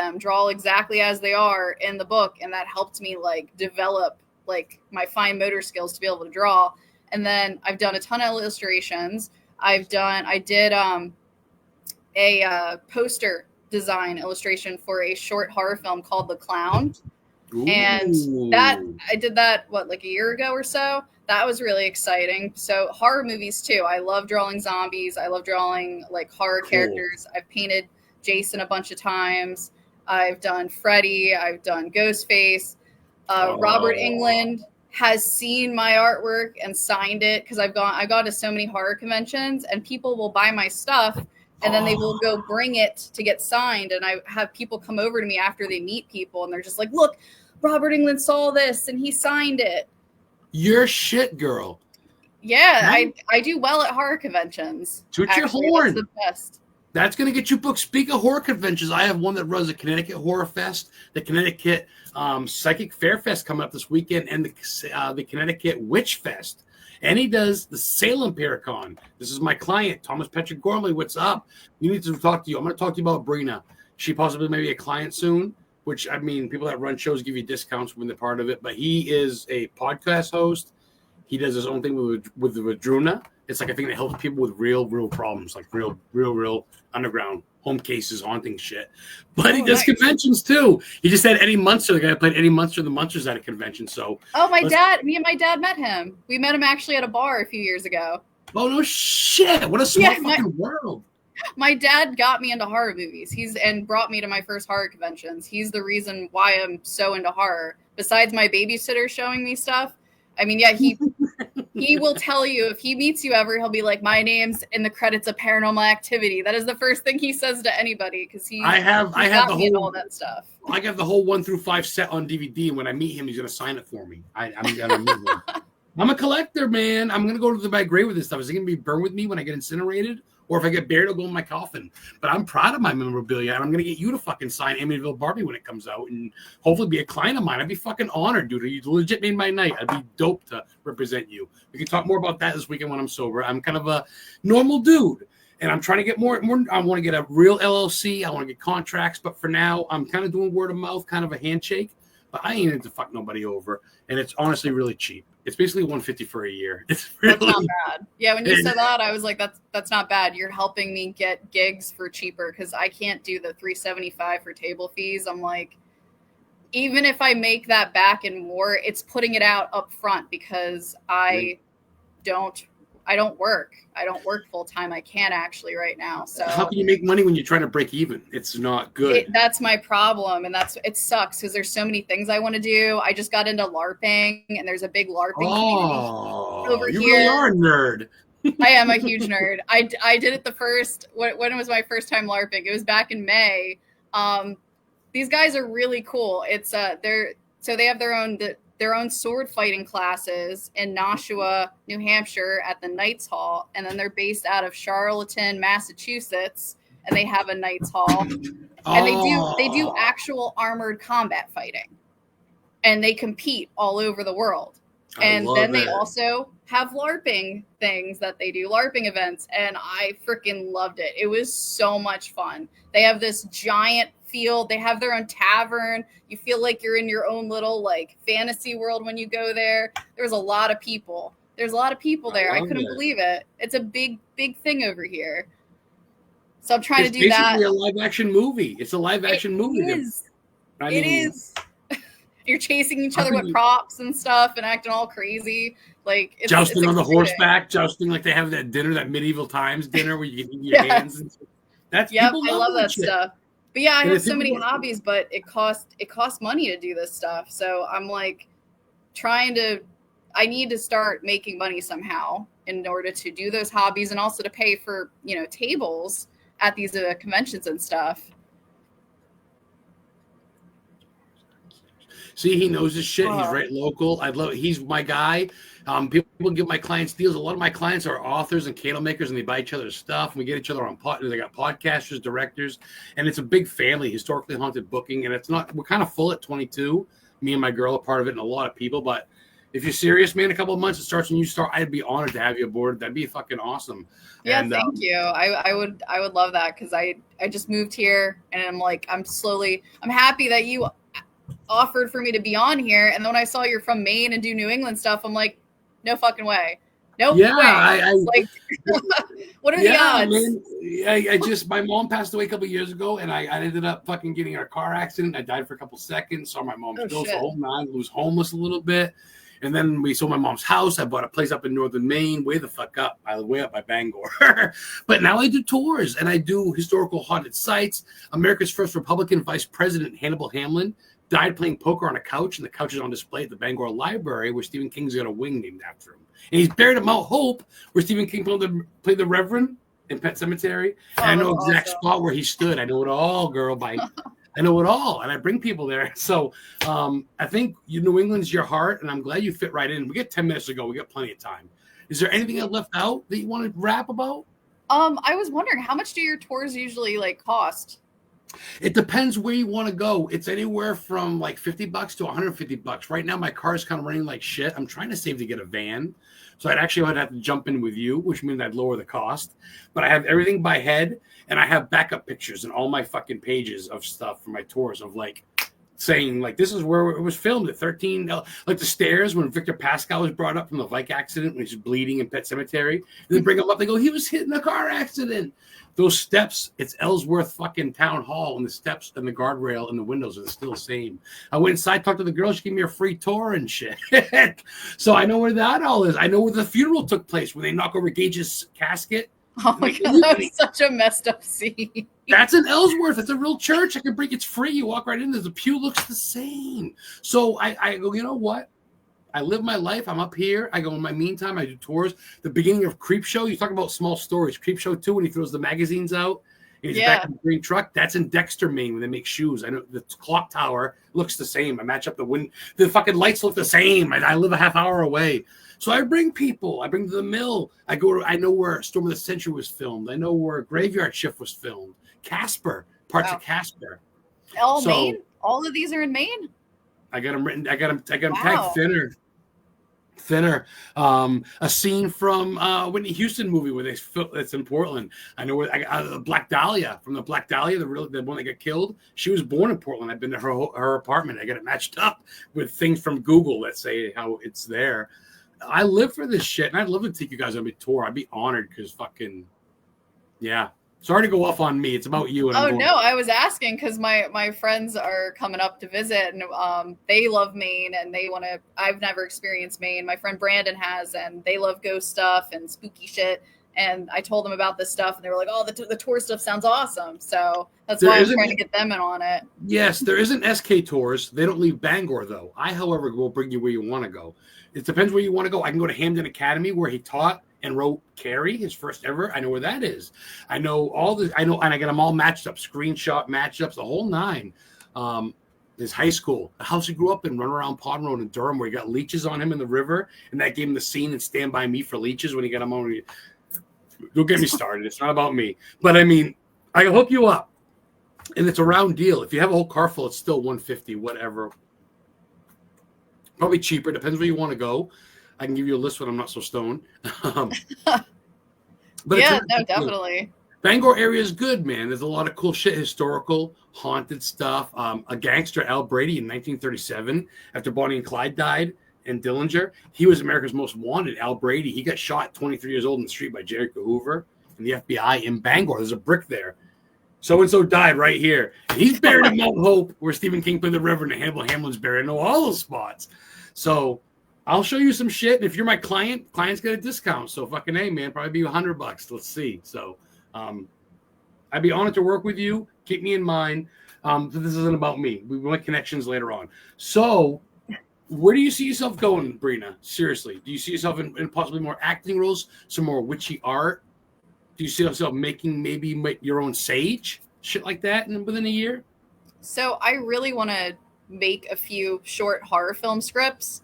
C: exactly as they are in the book. And that helped me like develop like my fine motor skills to be able to draw. And then I've done a ton of illustrations. I did a poster design illustration for a short horror film called The Clown. Ooh. And I did that, like a year ago or so. That was really exciting. So horror movies too. I love drawing zombies. I love drawing like horror characters. I've painted Jason a bunch of times. I've done Freddy. I've done Ghostface, Robert Englund, has seen my artwork and signed it because I've gone to so many horror conventions, and people will buy my stuff and then they will go bring it to get signed. And I have people come over to me after they meet people and they're just like, look, Robert Englund saw this and he signed it.
A: You're shit, girl.
C: Yeah, I do well at horror conventions.
A: Toot your horn.
C: That's the best.
A: That's going to get you booked. Speaking of horror conventions, I have one that runs the Connecticut Horror Fest, the Connecticut Psychic Fair Fest coming up this weekend, and the Connecticut Witch Fest. And he does the Salem Paracon. This is my client, Thomas Patrick Gormley. What's up? You need to talk to you. I'm going to talk to you about BREENA. She possibly may be a client soon, which, I mean, people that run shows give you discounts when they're part of it. But he is a podcast host. He does his own thing with the BREENA. It's like a thing that helps people with real problems, like real underground home cases, haunting shit. But he does conventions too. He just had Eddie Munster, the guy who played Eddie Munster, the Munsters at a convention. So
C: me and my dad met him. We met him actually at a bar a few years ago.
A: Oh no shit! What a small fucking world.
C: My dad got me into horror movies. And brought me to my first horror conventions. He's the reason why I'm so into horror. Besides my babysitter showing me stuff. I mean, yeah, he will tell you if he meets you ever, he'll be like, my name's in the credits of Paranormal Activity. That is the first thing he says to anybody because I have all that stuff.
A: I have the whole 1 through 5 set on DVD, and when I meet him, he's gonna sign it for me. I'm gonna meet him. I'm a collector, man. I'm gonna go to my grave with this stuff. Is it gonna be burned with me when I get incinerated? Or if I get buried, it'll go in my coffin. But I'm proud of my memorabilia, and I'm going to get you to fucking sign Amityville Barbie when it comes out and hopefully be a client of mine. I'd be fucking honored, dude. You legit made my night. I'd be dope to represent you. We can talk more about that this weekend when I'm sober. I'm kind of a normal dude, and I'm trying to get more. I want to get a real LLC. I want to get contracts. But for now, I'm kind of doing word of mouth, kind of a handshake. But I ain't into fuck nobody over, and it's honestly really cheap. It's basically $150 for a year. It's really
C: that's not bad. Yeah, when you said that, I was like, that's not bad. You're helping me get gigs for cheaper because I can't do the $375 for table fees. I'm like, even if I make that back and more, it's putting it out up front because I don't work. I don't work full time. I can't actually right now. So
A: how can you make money when you're trying to break even? It's not good.
C: That's my problem, and it sucks because there's so many things I want to do. I just got into LARPing, and there's a big LARPing community over here.
A: You really are a nerd.
C: I am a huge nerd. I did it when it was my first time LARPing. It was back in May. These guys are really cool. It's they have their own sword fighting classes in Nashua, New Hampshire at the Knights Hall. And then they're based out of Charlottetown, Massachusetts. And they have a Knights Hall. And they do actual armored combat fighting. And they compete all over the world. And then they also have LARPing things that they do, LARPing events. And I freaking loved it. It was so much fun. They have this giant field. They have their own tavern. You feel like you're in your own little like fantasy world when you go there. There's a lot of people. There's a lot of people there. I couldn't believe it. It's a big thing over here. So I'm trying to do that.
A: It's basically a live action movie. It's a live action movie.
C: It is. You're chasing each other with props and stuff and acting all crazy. Like
A: jousting on the horseback, jousting like they have that dinner, that medieval times dinner where you can eat your hands. And I
C: love that stuff. But yeah, I have so many hobbies, but it costs money to do this stuff. So I'm like I need to start making money somehow in order to do those hobbies and also to pay for, tables at these conventions and stuff.
A: See, he knows his shit. He's right local. He's my guy. People give my clients deals. A lot of my clients are authors and candle makers, and they buy each other's stuff. And we get each other on They got podcasters, directors, and it's a big family. Historically haunted booking, and we're kind of full at 22. Me and my girl are part of it, and a lot of people. But if you're serious, man, a couple of months it starts when you start. I'd be honored to have you aboard. That'd be fucking awesome.
C: Yeah, thank you. I would love that because I just moved here, and I'm happy that you offered for me to be on here, and then when I saw you're from Maine and do New England stuff, I'm like, no fucking way. Nope.
A: Yeah,
C: way. What are the odds?
A: Man, my mom passed away a couple of years ago, and I ended up fucking getting in a car accident. I died for a couple seconds, saw my mom's bills the whole nine, was homeless a little bit. And then we sold my mom's house. I bought a place up in northern Maine, way the fuck up. I live way up by Bangor. But now I do tours, and I do historical haunted sites. America's first Republican vice president, Hannibal Hamlin, died playing poker on a couch, and the couch is on display at the Bangor Library, where Stephen King's got a wing named after him. And he's buried at Mount Hope, where Stephen King played the Reverend in Pet Cemetery. And I know exact spot where he stood. I know it all, girl. I know it all, and I bring people there. So I think New England's your heart, and I'm glad you fit right in. We got 10 minutes to go. We got plenty of time. Is there anything I left out that you want to rap about?
C: I was wondering, how much do your tours usually cost?
A: It depends where you want to go. It's anywhere from like $50 to $150. Right now, my car is kind of running like shit. I'm trying to save to get a van. So I'd have to jump in with you, which means I'd lower the cost. But I have everything by head, and I have backup pictures and all my fucking pages of stuff for my tours of like saying like this is where it was filmed at 13, like the stairs when Victor Pascal was brought up from the bike accident when he's bleeding in Pet Cemetery. They bring him up, they go, he was hit in a car accident. Those steps, it's Ellsworth fucking Town Hall, and the steps and the guardrail and the windows are still the same. I went inside, talked to the girl, she gave me a free tour and shit. So I know where that all is. I know where the funeral took place, where they knock over Gage's casket.
C: Oh my God, that was such a messed up scene.
A: That's in Ellsworth. It's a real church. I can bring. It's free. You walk right in. The pew looks the same. So I go, you know what? I live my life. I'm up here. I go in my meantime. I do tours. The beginning of Creep Show. You talk about small stories. Creep Show 2 when he throws the magazines out. And he's back in the green truck. That's in Dexter, Maine, when they make shoes. I know the clock tower looks the same. I match up the wind. The fucking lights look the same. I live a half hour away. So I bring people. I bring to the mill. I know where Storm of the Century was filmed. I know where Graveyard Shift was filmed. Casper, parts of Casper.
C: Maine? All of these are in Maine?
A: I got them written. I got them tagged thinner. A scene from Whitney Houston movie where it's in Portland. I know where I got Black Dahlia from the Black Dahlia, the one that got killed. She was born in Portland. I've been to her apartment. I got it matched up with things from Google that say how it's there. I live for this shit, and I'd love to take you guys on a tour. I'd be honored because fucking yeah. Sorry to go off on me. It's about you. And
C: no, I was asking because my friends are coming up to visit, and they love Maine, and they want to. I've never experienced Maine. My friend Brandon has, and they love ghost stuff and spooky shit. And I told them about this stuff, and they were like, "Oh, the tour stuff sounds awesome." So that's why I'm trying to get them in on it.
A: Yes, there isn't SK tours. They don't leave Bangor though. I, however, will bring you where you want to go. It depends where you want to go. I can go to Hamden Academy where he taught and wrote Carrie, his first ever. I know where that is. I know all this. I know, and I got them all matched up, screenshot matchups, the whole nine. His high school, the house he grew up in, Run Around Pond Road in Durham, where he got leeches on him in the river, and that gave him the scene in Stand By Me for leeches when he got them on. Don't get me started. It's not about me, but I mean, I can hook you up, and it's a round deal. If you have a whole car full, it's still $150, whatever. Probably cheaper. Depends where you want to go. I can give you a list when I'm not so stoned. But
C: yeah, no, definitely.
A: Bangor area is good, man. There's a lot of cool shit, historical, haunted stuff. A gangster, Al Brady, in 1937, after Bonnie and Clyde died in Dillinger, he was America's most wanted. Al Brady, he got shot at 23 years old in the street by J. Edgar Hoover and the FBI in Bangor. There's a brick there. So-and-so died right here. He's buried in Mount Hope, where Stephen King played the Reverend, and Hannibal Hamlin's buried. I know all those spots. So I'll show you some shit. And if you're my clients get a discount. So fucking A, man, probably be $100. Let's see. So I'd be honored to work with you. Keep me in mind. This isn't about me. We want connections later on. So where do you see yourself going, BREENA? Seriously. Do you see yourself in possibly more acting roles, some more witchy art? Do you see yourself making maybe your own sage? Shit like that within a year?
C: So I really want to make a few short horror film scripts.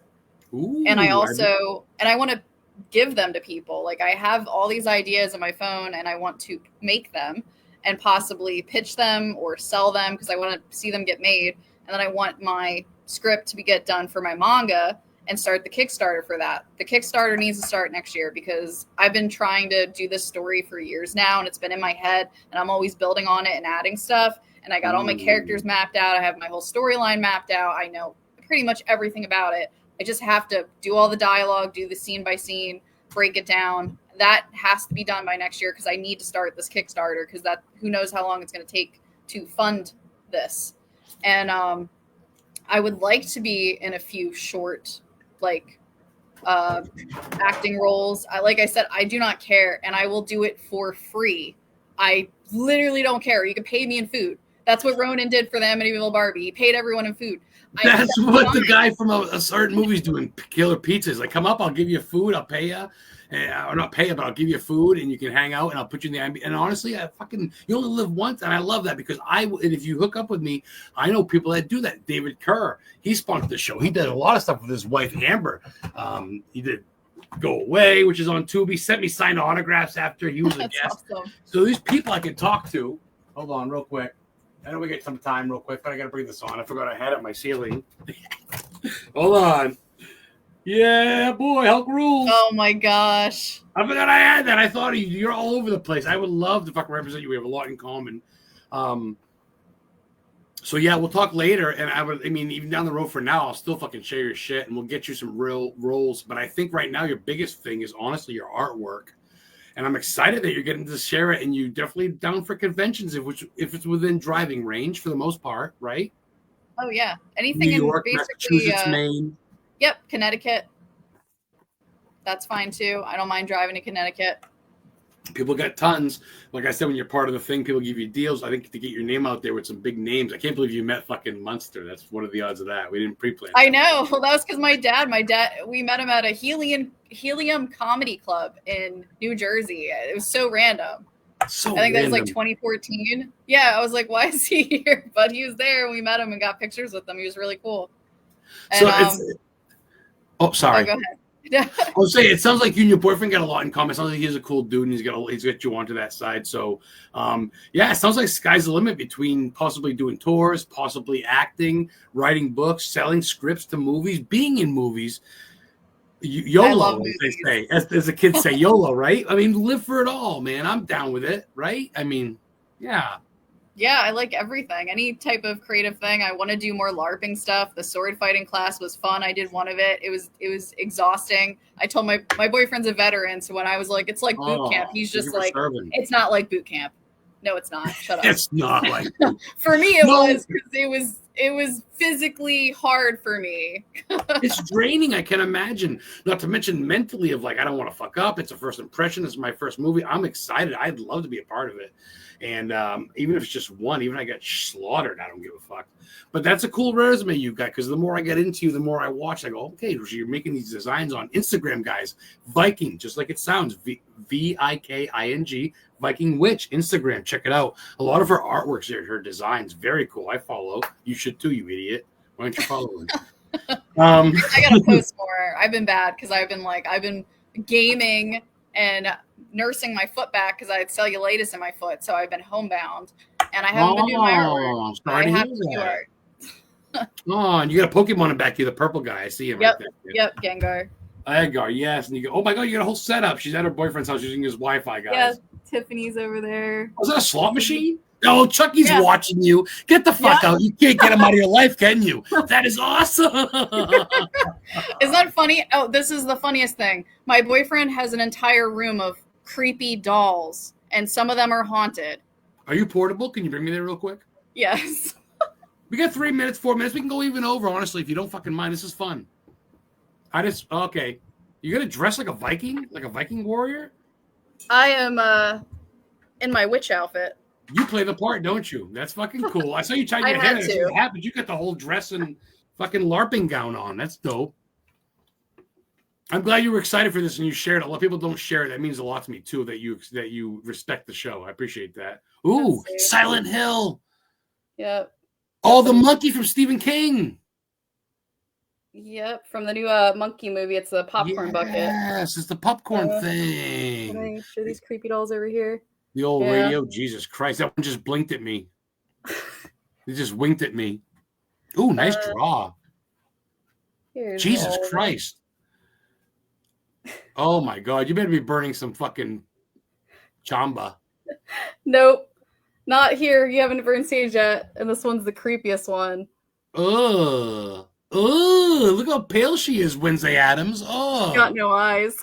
A: Ooh,
C: and I want to give them to people. Like, I have all these ideas on my phone, and I want to make them and possibly pitch them or sell them because I want to see them get made. And then I want my script to get done for my manga and start the Kickstarter for that. The Kickstarter needs to start next year because I've been trying to do this story for years now, and it's been in my head, and I'm always building on it and adding stuff. And I got all my characters mapped out. I have my whole storyline mapped out. I know pretty much everything about it. I just have to do all the dialogue, do the scene by scene, break it down. That has to be done by next year because I need to start this Kickstarter because that who knows how long it's going to take to fund this. And I would like to be in a few short, acting roles. Like I said, I do not care, and I will do it for free. I literally don't care. You can pay me in food That's what Ronan did for the Amityville Barbie. He paid everyone in food.
A: That's what the guy from a certain movie's doing. Killer Pizzas. Like, come up, I'll give you food, I'll pay you. Or not pay you, but I'll give you food and you can hang out and I'll put you in the ambient. And honestly, you only live once, and I love that because and if you hook up with me, I know people that do that. David Kerr, he sponsored the show. He did a lot of stuff with his wife Amber. He did Go Away, which is on Tubi. He sent me signed autographs after he was a guest. Awesome. So these people I can talk to. Hold on, real quick. I know we get some time, real quick, but I got to bring this on. I forgot I had it on my ceiling. Hold on. Yeah, boy, Hulk rules.
C: Oh my gosh.
A: I forgot I had that. I thought of you. You're all over the place. I would love to fucking represent you. We have a lot in common. So yeah, we'll talk later. And I mean, even down the road for now, I'll still fucking share your shit and we'll get you some real roles. But I think right now your biggest thing is honestly your artwork. And I'm excited that you're getting to share it, and you definitely down for conventions if it's within driving range for the most part, right?
C: Oh yeah, anything
A: New York,
C: in basically
A: Massachusetts, Maine.
C: Yep, Connecticut. That's fine too. I don't mind driving to Connecticut.
A: People got tons. Like I said, when you're part of the thing, people give you deals. I think to get your name out there with some big names. I can't believe you met fucking Munster. That's what are the odds of that? We didn't pre-plan.
C: I know. Well, that was because my dad, we met him at a Helium Comedy Club in New Jersey. It was so random.
A: So
C: I think
A: random.
C: that was like 2014. Yeah, I was like, why is he here? But he was there, and we met him and got pictures with him. He was really cool. And,
A: so sorry.
C: Oh, go ahead.
A: I was saying, it sounds like you and your boyfriend got a lot in common. It sounds like he's a cool dude and he's got you onto that side. So, yeah, it sounds like sky's the limit between possibly doing tours, possibly acting, writing books, selling scripts to movies, being in movies. YOLO, as they say, as the kids say, YOLO, right? I mean, live for it all, man. I'm down with it, right? I mean, yeah.
C: Yeah, I like everything. Any type of creative thing. I want to do more LARPing stuff. The sword fighting class was fun. I did one of it. It was exhausting. I told my boyfriend's a veteran, so when I was like, it's like boot camp, he's just like, it's not like boot camp. No, it's not. Shut up.
A: It's not like
C: for me. It was because it was physically hard for me.
A: It's draining. I can imagine. Not to mention mentally of like, I don't want to fuck up. It's a first impression. It's my first movie. I'm excited. I'd love to be a part of it. And even if it's just one, even if I get slaughtered, I don't give a fuck. But that's a cool resume you got, because the more I get into you, the more I watch, I go, okay, so you're making these designs on Instagram, guys. Viking, just like it sounds, Viking, Viking Witch, Instagram. Check it out. A lot of her artworks, her designs, very cool. I follow. You should too, you idiot. Why don't you follow her?
C: I gotta post more. I've been bad because I've been gaming and nursing my foot back because I had cellulitis in my foot, so I've been homebound, and I haven't been doing my artwork. I have to do art.
A: Oh, and you got a Pokemon in back here, the purple guy. I see him right there.
C: Yep, Gengar.
A: Gengar, yes. And you go, oh my god, you got a whole setup. She's at her boyfriend's house using his Wi-Fi, guys.
C: Yeah, Tiffany's over there.
A: Was that a slot machine? Oh, Chucky's watching you. Get the fuck out. You can't get him out of your life, can you? That is awesome.
C: Isn't that funny? Oh, this is the funniest thing. My boyfriend has an entire room of creepy dolls, and some of them are haunted.
A: Are you portable? Can you bring me there real quick?
C: Yes.
A: We got 3 minutes, 4 minutes. We can go even over, honestly, if you don't fucking mind. This is fun. Okay. You gonna dress like a Viking? Like a Viking warrior?
C: I am in my witch outfit.
A: You play the part, don't you? That's fucking cool. I saw you tie your head. What happened? You got the whole dress and fucking LARPing gown on. That's dope. I'm glad you were excited for this and you shared it. A lot of people don't share it. That means a lot to me too, that you respect the show. I appreciate that. Ooh, Silent Hill.
C: Yep.
A: Oh, the monkey from Stephen King.
C: Yep, from the new monkey movie. It's the popcorn bucket.
A: Yes, it's the popcorn thing.
C: Can I show these creepy dolls over here?
A: The old radio. Jesus Christ, that one just blinked at me. It just winked at me. Ooh, nice draw. Jesus Christ. Oh my God, you better be burning some fucking chamba.
C: Nope, not here. You haven't burned sage yet, and this one's the creepiest one.
A: Ugh. Oh, look how pale she is, Wednesday Addams. Oh,
C: got no eyes.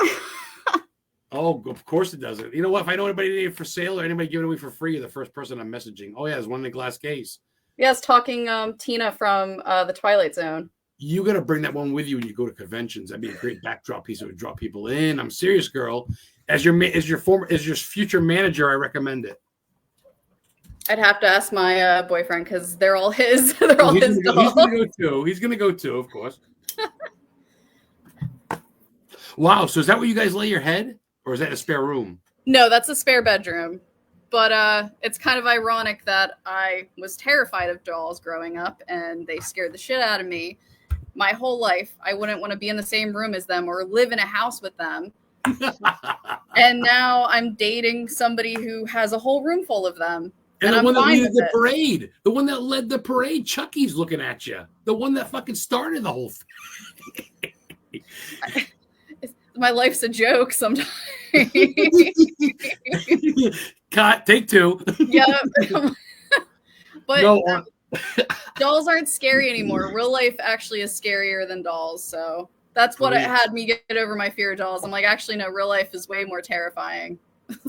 A: Oh, of course it doesn't. You know what? If I know anybody for sale or anybody giving it away for free, you're the first person I'm messaging. Oh, yeah, there's one in the glass case.
C: Yes, talking Tina from the Twilight Zone.
A: You got to bring that one with you when you go to conventions. That'd be a great backdrop piece. It would draw people in. I'm serious, girl. As your future manager, I recommend it.
C: I'd have to ask my boyfriend because they're all his. They're all his dolls.
A: He's gonna go too. He's gonna go too, of course. Wow. So is that where you guys lay your head, or is that a spare room?
C: No, that's a spare bedroom. But it's kind of ironic that I was terrified of dolls growing up, and they scared the shit out of me. My whole life, I wouldn't want to be in the same room as them or live in a house with them. And now I'm dating somebody who has a whole room full of them.
A: And the one that led the parade. The one that led the parade, Chucky's looking at you. The one that fucking started the whole thing.
C: My life's a joke sometimes.
A: Cut, take two.
C: Yeah. But no, dolls aren't scary anymore. Real life actually is scarier than dolls. So that's what it had me get over my fear of dolls. I'm like, actually, no, real life is way more terrifying.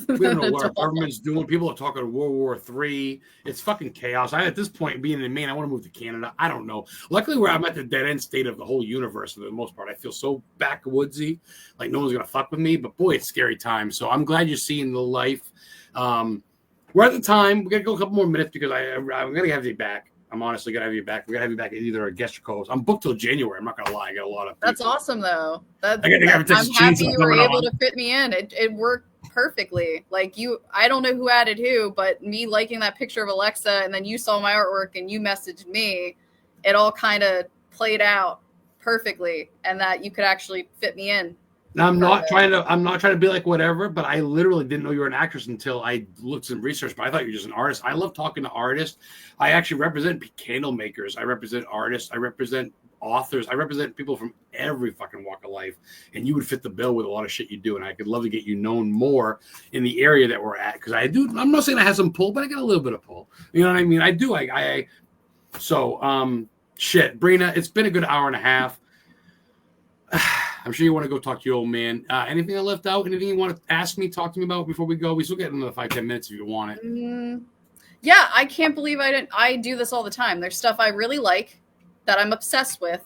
A: We don't know what our government's doing. People are talking World War III. It's fucking chaos. At this point, being in Maine, I want to move to Canada. I don't know. Luckily, where I'm at the dead end state of the whole universe for the most part, I feel so backwoodsy, like no one's gonna fuck with me. But boy, it's scary times. So I'm glad you're seeing the life. We're at the time. We're gonna go a couple more minutes because I'm gonna have you back. I'm honestly gonna have you back. We're gonna have you back as either a guest or co-host. I'm booked till January. I'm not gonna lie. I got a lot of.
C: That's awesome, though.
A: I'm happy
C: you were able to fit me in. It worked perfectly. Like I don't know who added who, but me liking that picture of Alexa, and then you saw my artwork and you messaged me. It all kind of played out perfectly, and that you could actually fit me in.
A: Now, I'm not trying to be like whatever, but I literally didn't know you were an actress until I looked some research. But I thought you were just an artist. I love talking to artists. I actually represent candle makers. I represent artists. I represent authors. I represent people from every fucking walk of life. And you would fit the bill with a lot of shit you do. And I could love to get you known more in the area that we're at. Because I do. I'm not saying I have some pull, but I got a little bit of pull. You know what I mean? I do. Shit, BREENA, it's been a good hour and a half. I'm sure you want to go talk to your old man. Anything I left out? Anything you want to ask me, talk to me about before we go? We still get another 5-10 minutes if you want it.
C: Yeah, I can't believe I do this all the time. There's stuff I really like that I'm obsessed with.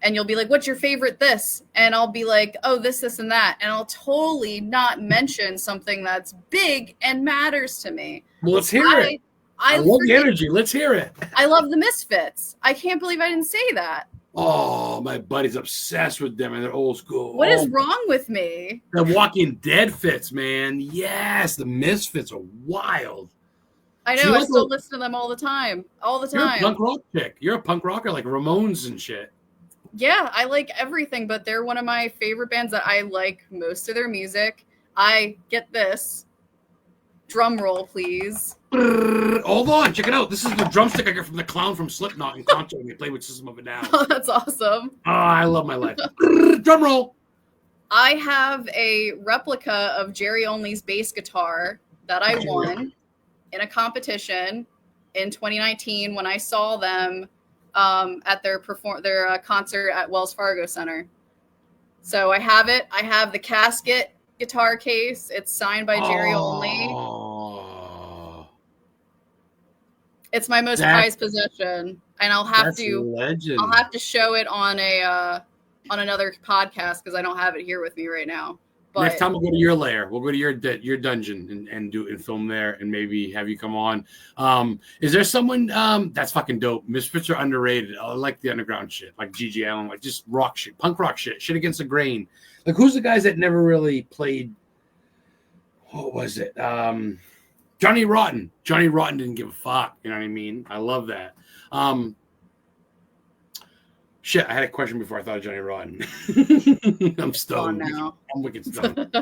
C: And you'll be like, what's your favorite this? And I'll be like, oh, this, and that. And I'll totally not mention something that's big and matters to me.
A: Well, let's hear it. I love the energy. Let's hear it.
C: I love the Misfits. I can't believe I didn't say that.
A: Oh, my buddy's obsessed with them and they're old school.
C: What is wrong with me?
A: The Walking Dead fits, man. Yes, the Misfits are wild.
C: I know. I still listen to them all the time. All the time.
A: You're a punk rock chick. You're a punk rocker like Ramones and shit.
C: Yeah, I like everything, but they're one of my favorite bands that I like most of their music. I get this. Drum roll, please.
A: Hold on, check it out. This is the drumstick I got from the clown from Slipknot in concert when they played with System of a Down.
C: Oh, that's awesome.
A: Oh, I love my life. Drum roll.
C: I have a replica of Jerry Only's bass guitar that I won in a competition in 2019 when I saw them at their concert at Wells Fargo Center. So I have it. I have the casket guitar case. It's signed by Jerry Only. It's my most prized possession, and I'll have to show it on another podcast because I don't have it here with me right now. But
A: next time we'll go to your lair. We'll go to your dungeon and film there and maybe have you come on. Is there someone that's fucking dope? Misfits are underrated. I like the underground shit, like G.G. Allen, like just rock shit, punk rock shit against the grain. Like who's the guys that never really played? What was it? Johnny Rotten. Johnny Rotten didn't give a fuck. You know what I mean? I love that. Shit, I had a question before I thought of Johnny Rotten. I'm stoned.
C: Now.
A: I'm wicked stoned.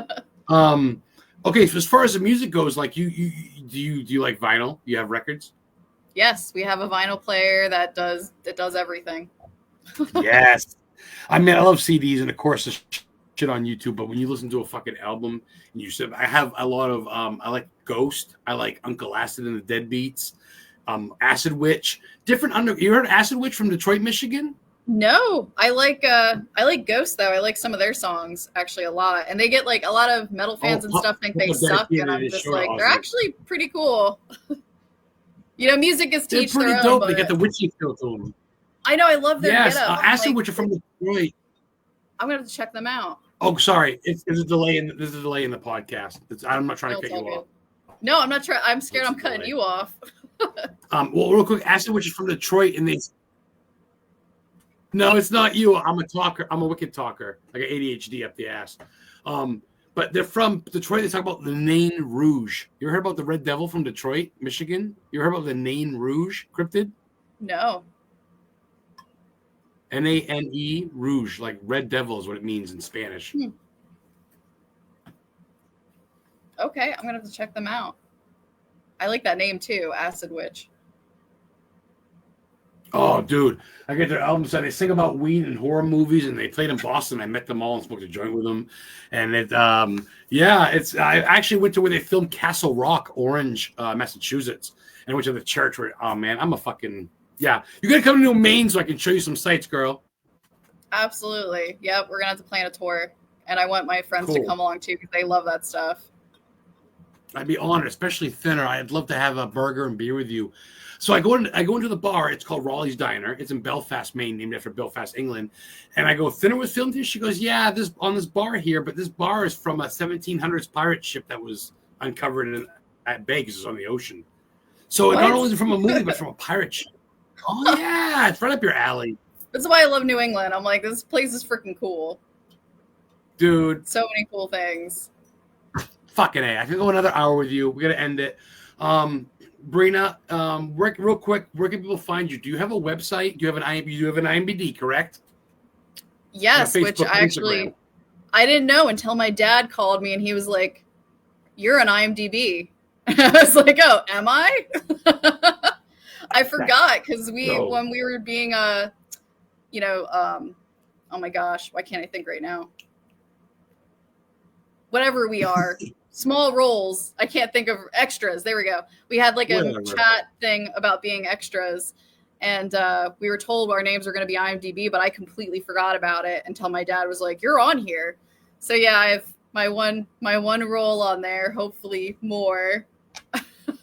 A: Okay, so as far as the music goes, like do you like vinyl? You have records?
C: Yes, we have a vinyl player that does everything.
A: Yes. I mean, I love CDs and of course the shit on YouTube, but when you listen to a fucking album and you said I have a lot of I like Ghost, I like Uncle Acid and the Deadbeats, Acid Witch, different you heard Acid Witch from Detroit, Michigan?
C: No, I like Ghost though. I like some of their songs actually a lot, and they get like a lot of metal fans and stuff think they suck, and I'm just like they're actually pretty cool. You know, music is teach
A: they're pretty
C: their
A: dope.
C: own.
A: They get the witchy feel to them.
C: I know, I love their getup.
A: Acid Witch are from Detroit.
C: I'm gonna have to check them out.
A: Oh, sorry, there's a delay in the podcast. I'm not trying to cut you off.
C: No, I'm not trying. I'm scared I'm cutting you off.
A: Well, real quick, Acid Witch is from Detroit, and they. No, it's not you. I'm a talker. I'm a wicked talker. I got ADHD up the ass. But they're from Detroit. They talk about the Nain Rouge. You ever heard about the Red Devil from Detroit, Michigan? You ever heard about the Nain Rouge cryptid?
C: No.
A: Nane Rouge, like Red Devil is what it means in Spanish.
C: Okay, I'm gonna have to check them out. I like that name too, Acid Witch.
A: Oh, dude. I get their albums and they sing about weed and horror movies, and they played in Boston. I met them all and smoked a joint with them. And I actually went to where they filmed Castle Rock, Orange, Massachusetts. And I went to the church where, oh man, I'm a fucking, yeah. You gotta come to Maine so I can show you some sights, girl.
C: Absolutely. Yep, we're gonna have to plan a tour. And I want my friends to
A: Cool.
C: come along too because they love that stuff.
A: I'd be honored, especially thinner. I'd love to have a burger and beer with you. So I go into the bar. It's called Raleigh's Diner. It's in Belfast, Maine, named after Belfast, England. And I go, Thinner was filmed here? She goes, yeah, this bar here, but this bar is from a 1700s pirate ship that was uncovered at bay because it's on the ocean. So not only is it from a movie, but from a pirate ship. Oh, yeah, it's right up your alley.
C: That's why I love New England. I'm like, this place is freaking cool.
A: Dude.
C: So many cool things.
A: Fucking A. I could go another hour with you. We got to end it. BREENA, real quick, where can people find you? Do you have a website? Do you have an IMBD, correct?
C: Yes,
A: Facebook,
C: which I didn't know until my dad called me and he was like, "You're an IMDb." I was like, "Oh, am I?" I forgot because when we were being oh my gosh, why can't I think right now? Whatever we are. Small roles. I can't think of extras. There we go. We had like a chat thing about being extras, and we were told our names were going to be IMDb, but I completely forgot about it until my dad was like, "You're on here." So yeah, I have my one role on there. Hopefully more.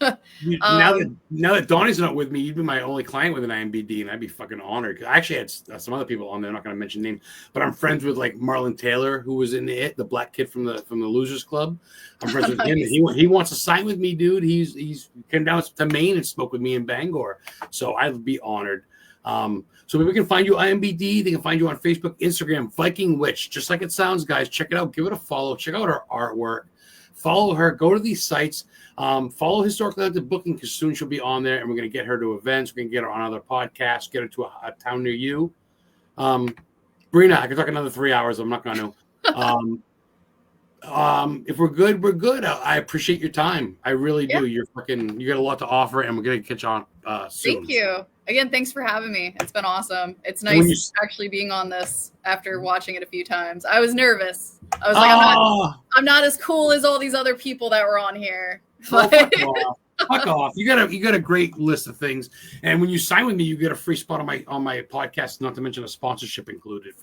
A: Now that Donnie's not with me, you'd be my only client with an IMBD, and I'd be fucking honored. I actually had some other people on there. I'm not going to mention names, but I'm friends with like Marlon Taylor, who was in the black kid from the Losers Club. I'm friends with him. And he wants to sign with me, dude. He's came down to Maine and spoke with me in Bangor, so I'd be honored. So we can find you IMBD. They can find you on Facebook, Instagram, Viking Witch. Just like it sounds, guys. Check it out. Give it a follow. Check out her artwork. Follow her. Go to these sites. Follow Historically Haunted Booking because soon she'll be on there, and we're going to get her to events. We're going to get her on other podcasts, get her to a town near you. BREENA, I could talk another 3 hours. I'm not going to. If we're good, we're good. I appreciate your time. I really do. You got a lot to offer, and we're going to catch on soon.
C: Thank you. Again, thanks for having me. It's been awesome. It's nice actually being on this after watching it a few times. I was nervous. I was like, I'm not as cool as all these other people that were on here.
A: Oh, fuck off. You got a great list of things. And when you sign with me, you get a free spot on my podcast, not to mention a sponsorship included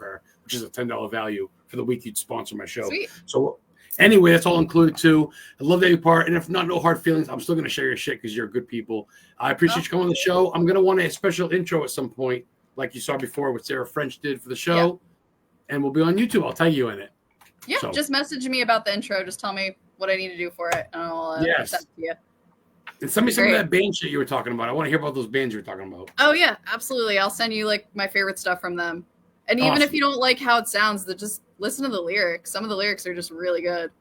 A: which is a $10 value for the week you'd sponsor my show.
C: Sweet.
A: So anyway, that's all included too. I love that you're part. And if not, no hard feelings, I'm still going to share your shit because you're good people. I appreciate you coming on the show. I'm going to want a special intro at some point, like you saw before what Sarah French did for the show. Yeah. And we'll be on YouTube. I'll tag you in it.
C: Yeah, just message me about the intro. Just tell me what I need to do for it, and I'll send it to you.
A: And send me some of that band shit you were talking about. I want to hear about those bands you were talking about.
C: Oh yeah, absolutely. I'll send you like my favorite stuff from them. And even if you don't like how it sounds, just listen to the lyrics. Some of the lyrics are just really good.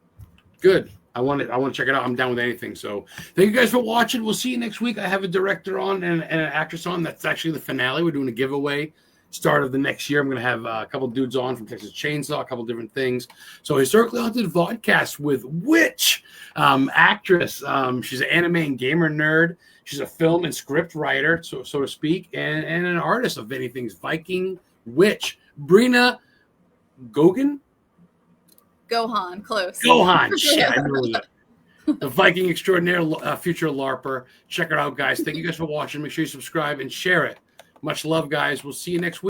A: Good. I want to check it out. I'm down with anything. So thank you guys for watching. We'll see you next week. I have a director on and an actress on. That's actually the finale. We're doing a giveaway. Start of the next year, I'm going to have a couple dudes on from Texas Chainsaw, a couple different things. So Historically Haunted VODCAST with Witch, actress. She's an anime and gamer nerd. She's a film and script writer, so to speak, and an artist of many things. Viking Witch. BREENA GAUGHAN?
C: GAUGHAN, close.
A: GAUGHAN. Shit, I knew that. The Viking extraordinaire, future LARPer. Check her out, guys. Thank you guys for watching. Make sure you subscribe and share it. Much love, guys. We'll see you next week.